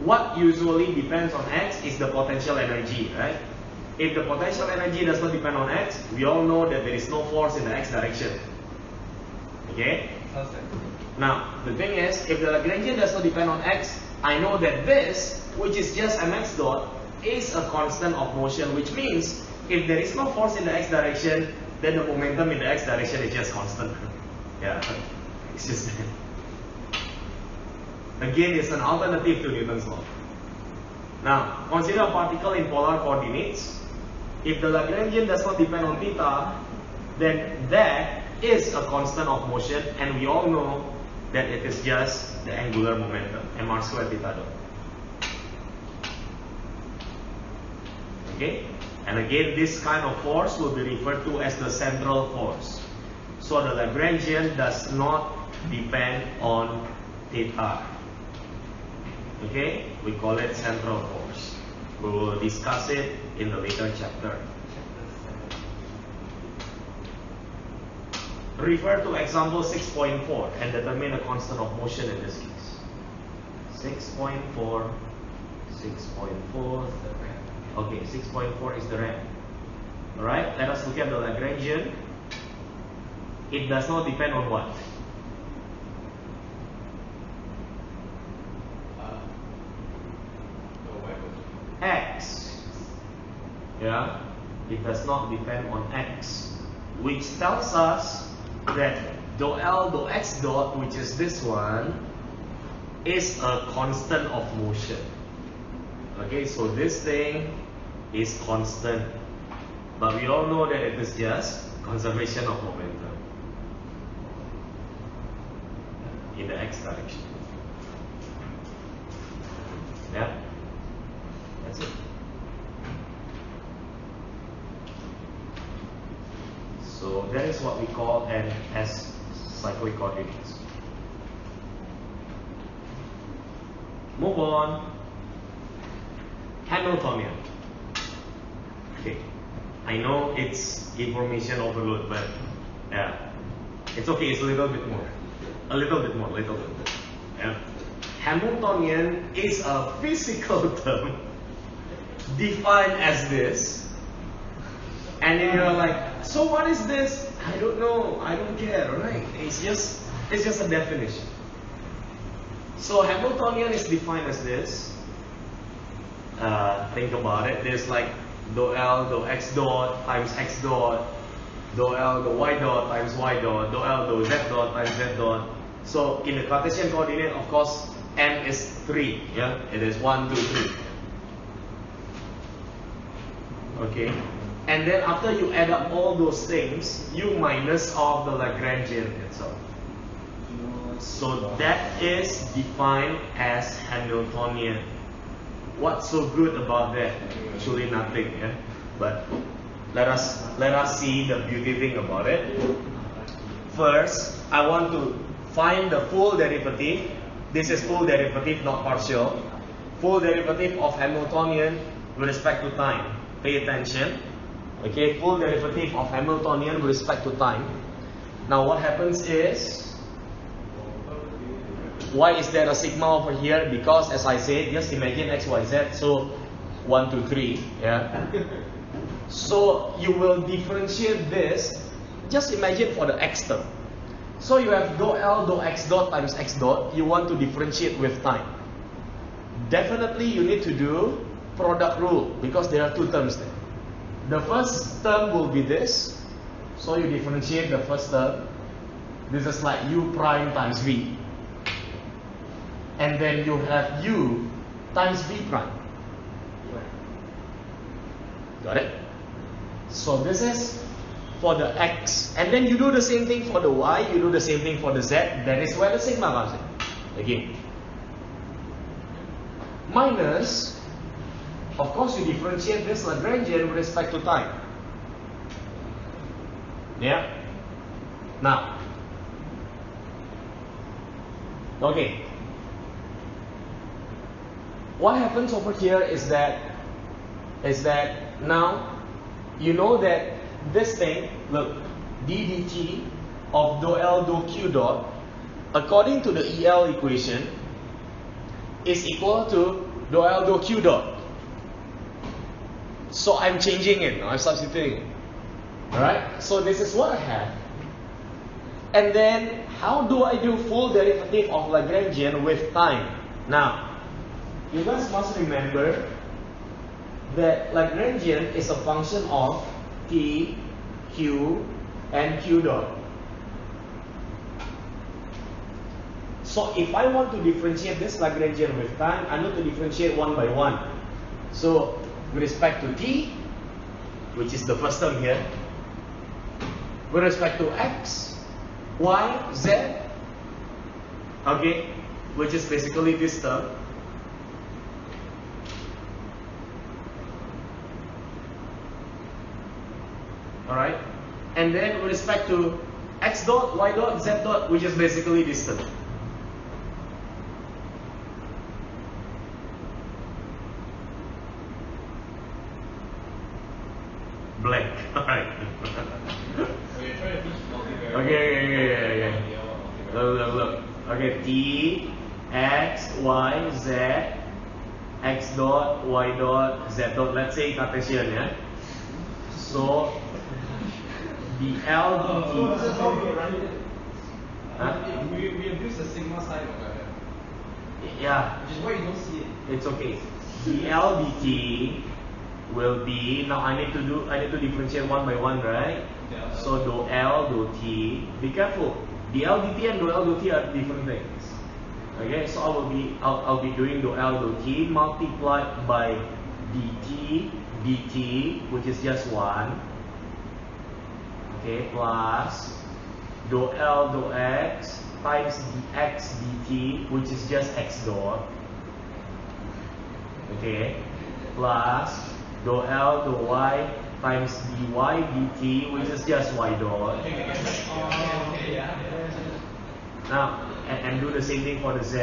what usually depends on x is the potential energy, right? If the potential energy does not depend on x, we all know that there is no force in the x direction. Okay? Now, the thing is, if the Lagrangian does not depend on x, I know that this, which is just mx dot, is a constant of motion, which means if there is no force in the x direction, then the momentum in the x direction is just constant. Yeah, it's just again, it's an alternative to Newton's law. Now, consider a particle in polar coordinates. If the Lagrangian does not depend on theta, then that is a constant of motion, and we all know that it is just the angular momentum, mr squared theta dot. Okay? And again, this kind of force will be referred to as the central force. So the Lagrangian does not depend on theta. Okay? We call it central force. We will discuss it in the later chapter. Refer to example 6.4 and determine a constant of motion in this case. 6.4. Okay, 6.4 is the ramp. Alright, let us look at the Lagrangian. It does not depend on what? X. Yeah, it does not depend on x, which tells us that dou L dou x dot, which is this one, is a constant of motion. Okay, so this thing is constant, but we all know that it is just conservation of momentum in the x direction. Yeah, that's it. So that is what we call an S cyclic coordinates. Move on. Hamiltonian. Okay, I know it's information overload, but yeah, it's okay. It's a little bit more. Yeah. Hamiltonian is a physical term defined as this, and then you're like, so what is this? I don't know. I don't care. Right? It's just a definition. So Hamiltonian is defined as this. Think about it. There's like dou L dou x dot times x dot, dou L dou y dot times y dot, dou L dou z dot times z dot. So in the Cartesian coordinate, of course, m is 3. Yeah, it is 1, 2, 3. Okay, and then after you add up all those things, you minus off the Lagrangian itself. So that is defined as Hamiltonian. What's so good about that? Actually nothing, yeah. But let us see the beauty thing about it. First, I want to find the full derivative. This is full derivative, not partial. Full derivative of Hamiltonian with respect to time. Pay attention. Okay, full derivative of Hamiltonian with respect to time. Now what happens is, why is there a sigma over here? Because as I said, just imagine x, y, z. So 1, 2, 3. Yeah. So you will differentiate this. Just imagine for the x term. So you have dou L dou x dot times x dot. You want to differentiate with time. Definitely you need to do product rule because there are two terms there. The first term will be this. So you differentiate the first term. This is like u prime times v. And then you have u times v prime. Got it? So this is for the x. And then you do the same thing for the y, you do the same thing for the z. That is where the sigma comes in. Again. Minus, of course you differentiate this Lagrangian with respect to time. Yeah? Now. Okay. What happens over here is that Now, you know that this thing, look, d dt of dou L dou Q dot, according to the EL equation, is equal to dou L dou Q dot. So I'm changing it, I'm substituting it. Alright, so this is what I have. And then, how do I do full derivative of Lagrangian with time? Now, you guys must remember that Lagrangian is a function of t, q, and q dot. So if I want to differentiate this Lagrangian with time, I need to differentiate one by one. So with respect to t, which is the first term here, with respect to x, y, z, okay, which is basically this term, alright, and then with respect to x dot, y dot, z dot, which is basically this term. Blank. Alright. Okay. Look. Okay, t, x, y, z, x dot, y dot, z dot. Let's say Cartesian, yeah. So the L dt. Huh? We abuse the sigma sign of that. Yeah. Which is why you don't see it. It's okay. The L dt will be, now I need to differentiate one by one, right? Yeah. So dou L dou t. Be careful. The L dt and dou L dou t are different things. Okay, so I'll be doing dou L dou t multiplied by dt, which is just 1. Okay, plus dou L dou x times dx dt, which is just x dot. Okay, plus dou L dou y times dy dt, which is just y dot. Now, and do the same thing for the z,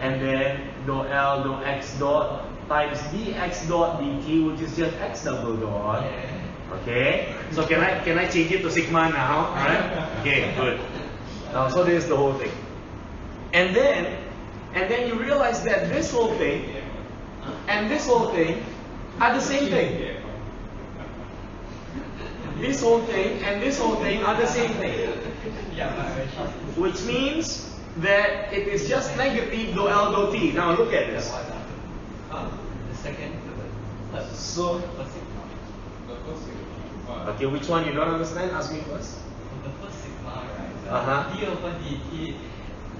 and then dou L dou x dot times dx dot dt, which is just x double dot. Okay, so can I change it to sigma now? Alright? Okay, good. So this is the whole thing, and then you realize that this whole thing and this whole thing are the same thing. This whole thing and this whole thing are the same thing. Which means that it is just negative dou L dou t. Now look at this. The second to the third. So, okay, which one you don't understand? Ask me first. The first sigma, right? Uh-huh. D over dt,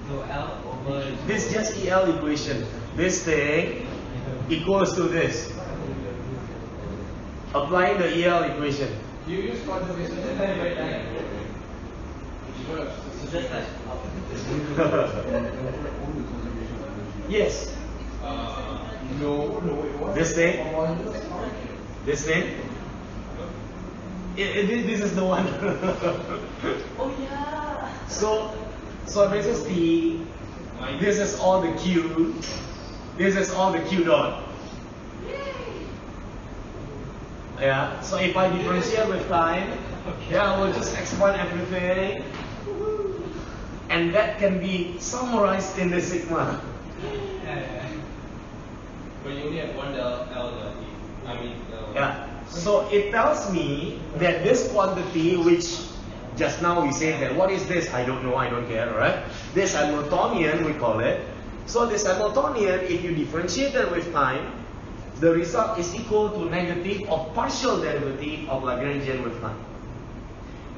dou L over. This is just EL equation. This thing equals to this. Applying the EL equation. You use conservation right. So just like Yes. No, it wasn't. This thing. This thing. This is the one. oh yeah. So this is T. This is all the Q. This is all the Q dot. Yeah. So if I differentiate with time, yeah, we'll just expand everything, and that can be summarized in the sigma. But you only have one L T. Yeah. So it tells me that this quantity, which just now we say that what is this? I don't know, I don't care, right? This Hamiltonian, we call it. So this Hamiltonian, if you differentiate it with time, the result is equal to negative of partial derivative of Lagrangian with time.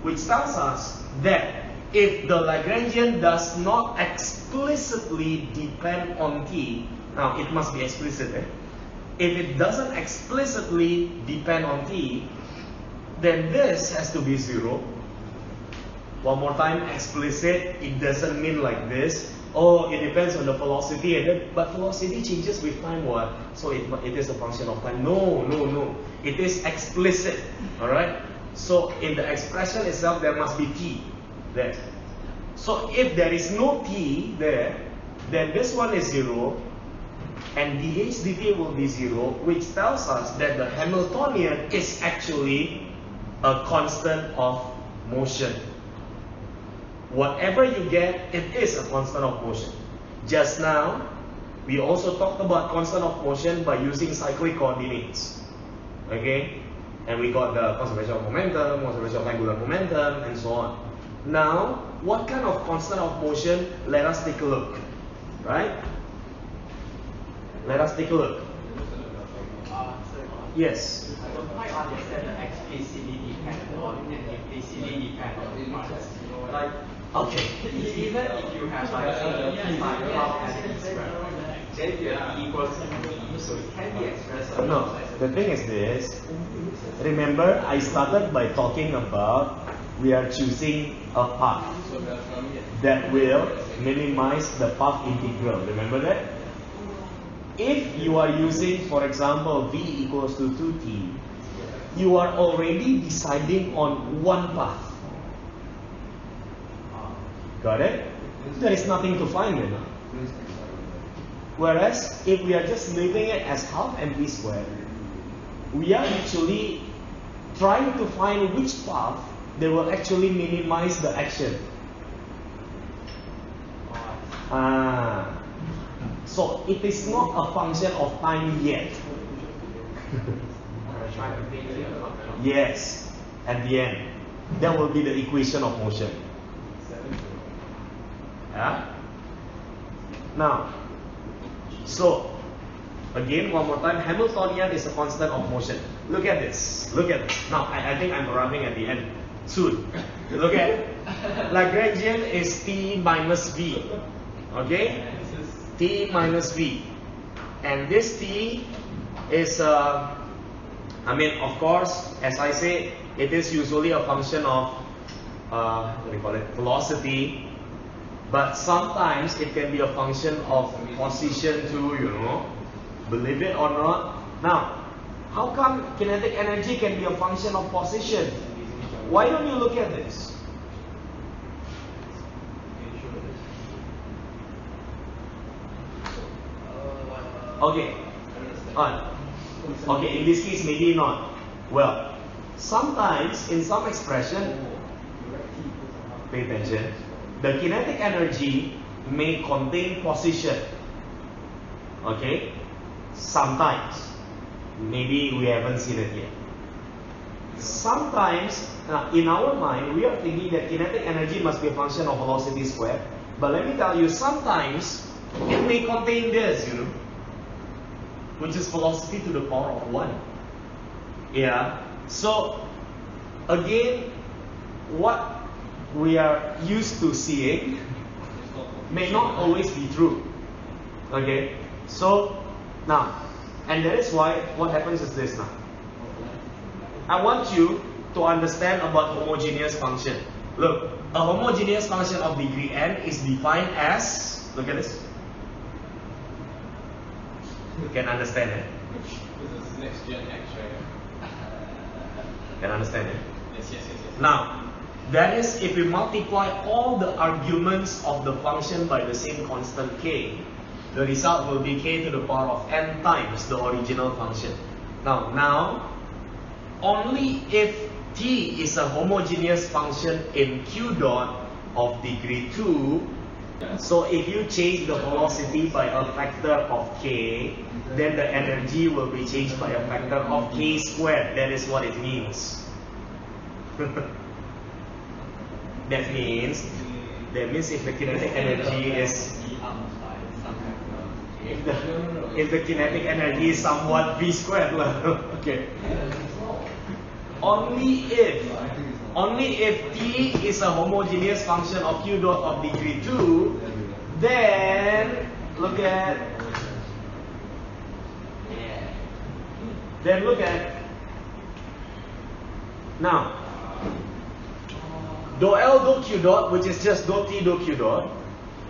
Which tells us that if the Lagrangian does not explicitly depend on t, now it must be explicit, eh? If it doesn't explicitly depend on t, then this has to be 0. One more time, explicit, it doesn't mean like this. Oh, it depends on the velocity, but velocity changes with time, what? So it is a function of time. No. It is explicit, alright? So in the expression itself, there must be t there. So if there is no t there, then this one is 0, and dh dt will be 0, which tells us that the Hamiltonian is actually a constant of motion. Whatever you get, it is a constant of motion. Just now, we also talked about constant of motion by using cyclic coordinates. Okay? And we got the conservation of momentum, conservation of angular momentum, and so on. Now, what kind of constant of motion? Let us take a look. Right? Let us take a look. Yes. I don't quite understand the explicitly depend on and implicitly depend on parts. Like, Okay. even if you have like a P minus half and P squared, then you have E equals to P, so it can be expressed as No, the thing is this. Remember, I started by talking about we are choosing a path that will minimize the path integral. Remember that? If you are using, for example, v equals to 2t, you are already deciding on one path. Got it? There is nothing to find then. Whereas, if we are just leaving it as half and v squared, we are actually trying to find which path that will actually minimize the action. So it is not a function of time yet. Yes, at the end, that will be the equation of motion. Yeah? Now, so again, one more time, Hamiltonian is a constant of motion. Look at this. Look at this. Now, I think I'm arriving at the end soon. Look at Lagrangian is T minus V. Okay? T minus V. And this T is, of course, as I say, it is usually a function of, what do you call it, velocity. But sometimes it can be a function of position too, you know. Believe it or not. Now, how come kinetic energy can be a function of position? Why don't you look at this? Okay. Okay, in this case, maybe not. Well, sometimes in some expression, pay attention, the kinetic energy may contain position. Okay? Sometimes. Maybe we haven't seen it yet. Sometimes, in our mind, we are thinking that kinetic energy must be a function of velocity squared. But let me tell you, sometimes it may contain this, you know, which is velocity to the power of 1. Yeah. So, again, what we are used to seeing may not always be true. Okay? So, now, and that is why what happens is this now. I want you to understand about homogeneous function. Look, a homogeneous function of degree n is defined as, look at this. You can understand it. This is next gen X, right? Can understand it? Yes. Now, that is if we multiply all the arguments of the function by the same constant k, the result will be k to the power of n times the original function. Now, only if t is a homogeneous function in q dot of degree 2, so if you change the velocity by a factor of k, then the energy will be changed by a factor of k squared. That is what it means. That means if the kinetic energy is if the kinetic energy is somewhat v squared, okay. Only if t is a homogeneous function of q dot of degree 2, then look at now dou L dou q dot, which is just dou T dou q dot,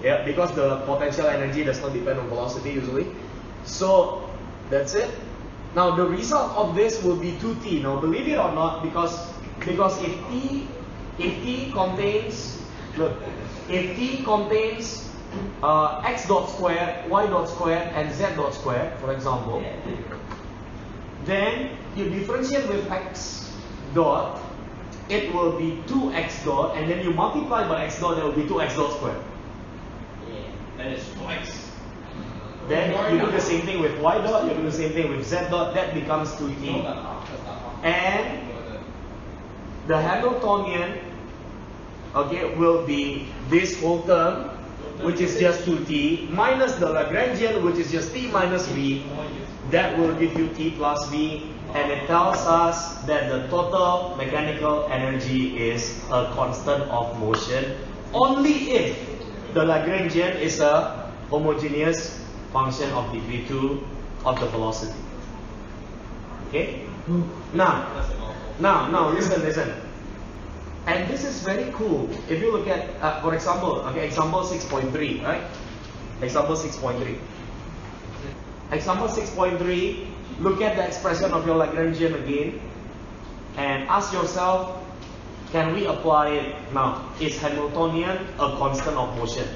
yeah, because the potential energy does not depend on velocity usually. So that's it. Now the result of this will be 2t. Now believe it or not, because if t contains, look, if t contains x dot squared, y dot squared, and z dot squared, for example, then you differentiate with x dot, it will be 2x dot, and then you multiply by x dot, it will be 2x dot squared. Then it's twice. Then you do the same thing with y dot, you do the same thing with z dot, that becomes 2t. And the Hamiltonian, okay, will be this whole term, which is just 2t, minus the Lagrangian, which is just t minus v. That will give you t plus v, and it tells us that the total mechanical energy is a constant of motion only if the Lagrangian is a homogeneous function of degree 2 of the velocity. Okay? Now listen. And this is very cool. If you look at, for example, okay, example 6.3, right? Example 6.3. Example 6.3, look at the expression of your Lagrangian again and ask yourself, can we apply it now? Is Hamiltonian a constant of motion?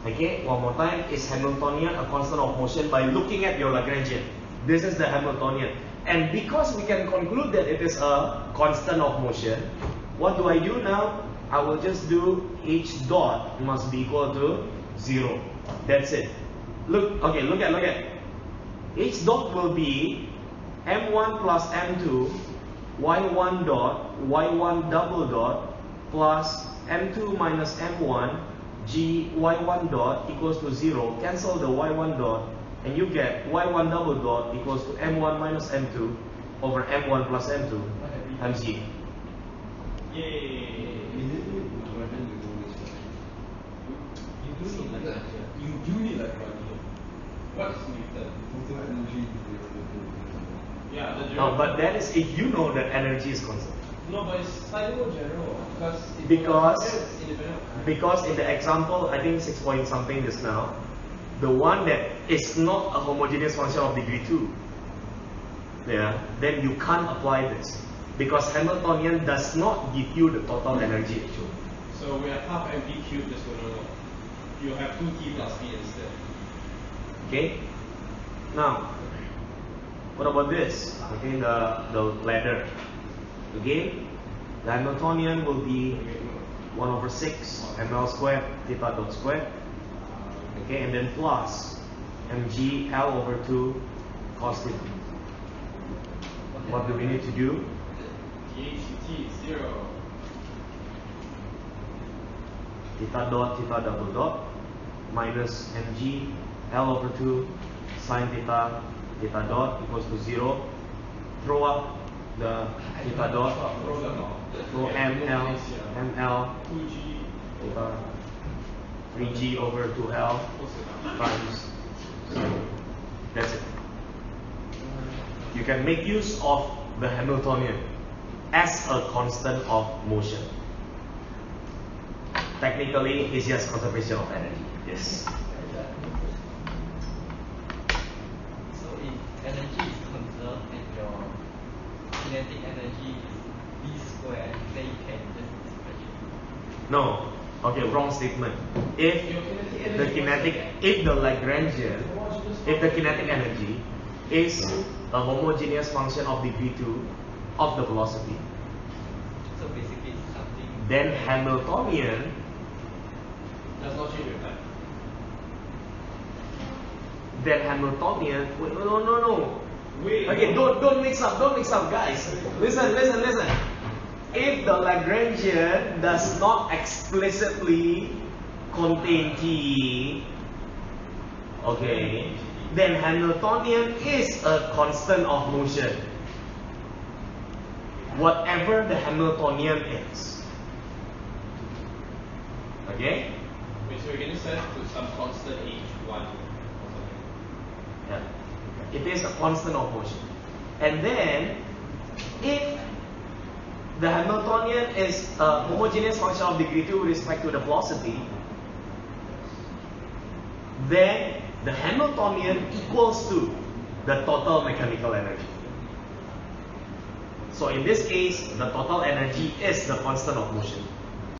Okay, one more time. Is Hamiltonian a constant of motion? By looking at your Lagrangian. This is the Hamiltonian. And because we can conclude that it is a constant of motion, what do I do now? I will just do h dot must be equal to 0. That's it. Look at. H dot will be m1 plus m2 y1 dot y1 double dot plus m2 minus m1 g y1 dot equals to 0. Cancel the y1 dot and you get y1 double dot equals to m1 minus m2 over m1 plus m2 times g. Yay! You do need Lagrangian. What is Newton? Total energy is 0. Yeah, the No, but that is if you know that energy is constant. No, but it's slightly more general Because in the example, I think 6 point something just now, the one that is not a homogeneous function of degree 2, yeah, then you can't apply this because Hamiltonian does not give you the total energy actually. So we have half mv cubed just going on. You have 2t plus v instead. Okay. Now, what about this? Okay, the ladder. Again, the Hamiltonian will be 1 over 6 ml squared theta dot squared. Okay, and then plus mg L over 2 cos theta. What do we need to do? T 0. Theta double dot minus mg L over 2 sine theta dot equals to 0. Throw up the theta dot. Throw ml 2g theta 3g over 2l times 0. That's it. You can make use of the Hamiltonian as a constant of motion. Technically, it's just conservation of energy. Yes. So if energy is conserved and your kinetic energy is v squared, then you can just express it. No. Okay, wrong statement. If the kinetic energy is a homogeneous function of degree 2 of the velocity, So basically it's something. then Hamiltonian does not change with time. wait, no. Wait. Okay, don't mix up, guys. Listen. If the Lagrangian does not explicitly contain T, okay, then Hamiltonian is a constant of motion. Whatever the Hamiltonian is. Okay? Wait, so we're going to set it to some constant h1 or something. Yeah. It is a constant of motion. And then, if the Hamiltonian is a homogeneous function of degree 2 with respect to the velocity, then the Hamiltonian equals to the total mechanical energy. So in this case, the total energy is the constant of motion.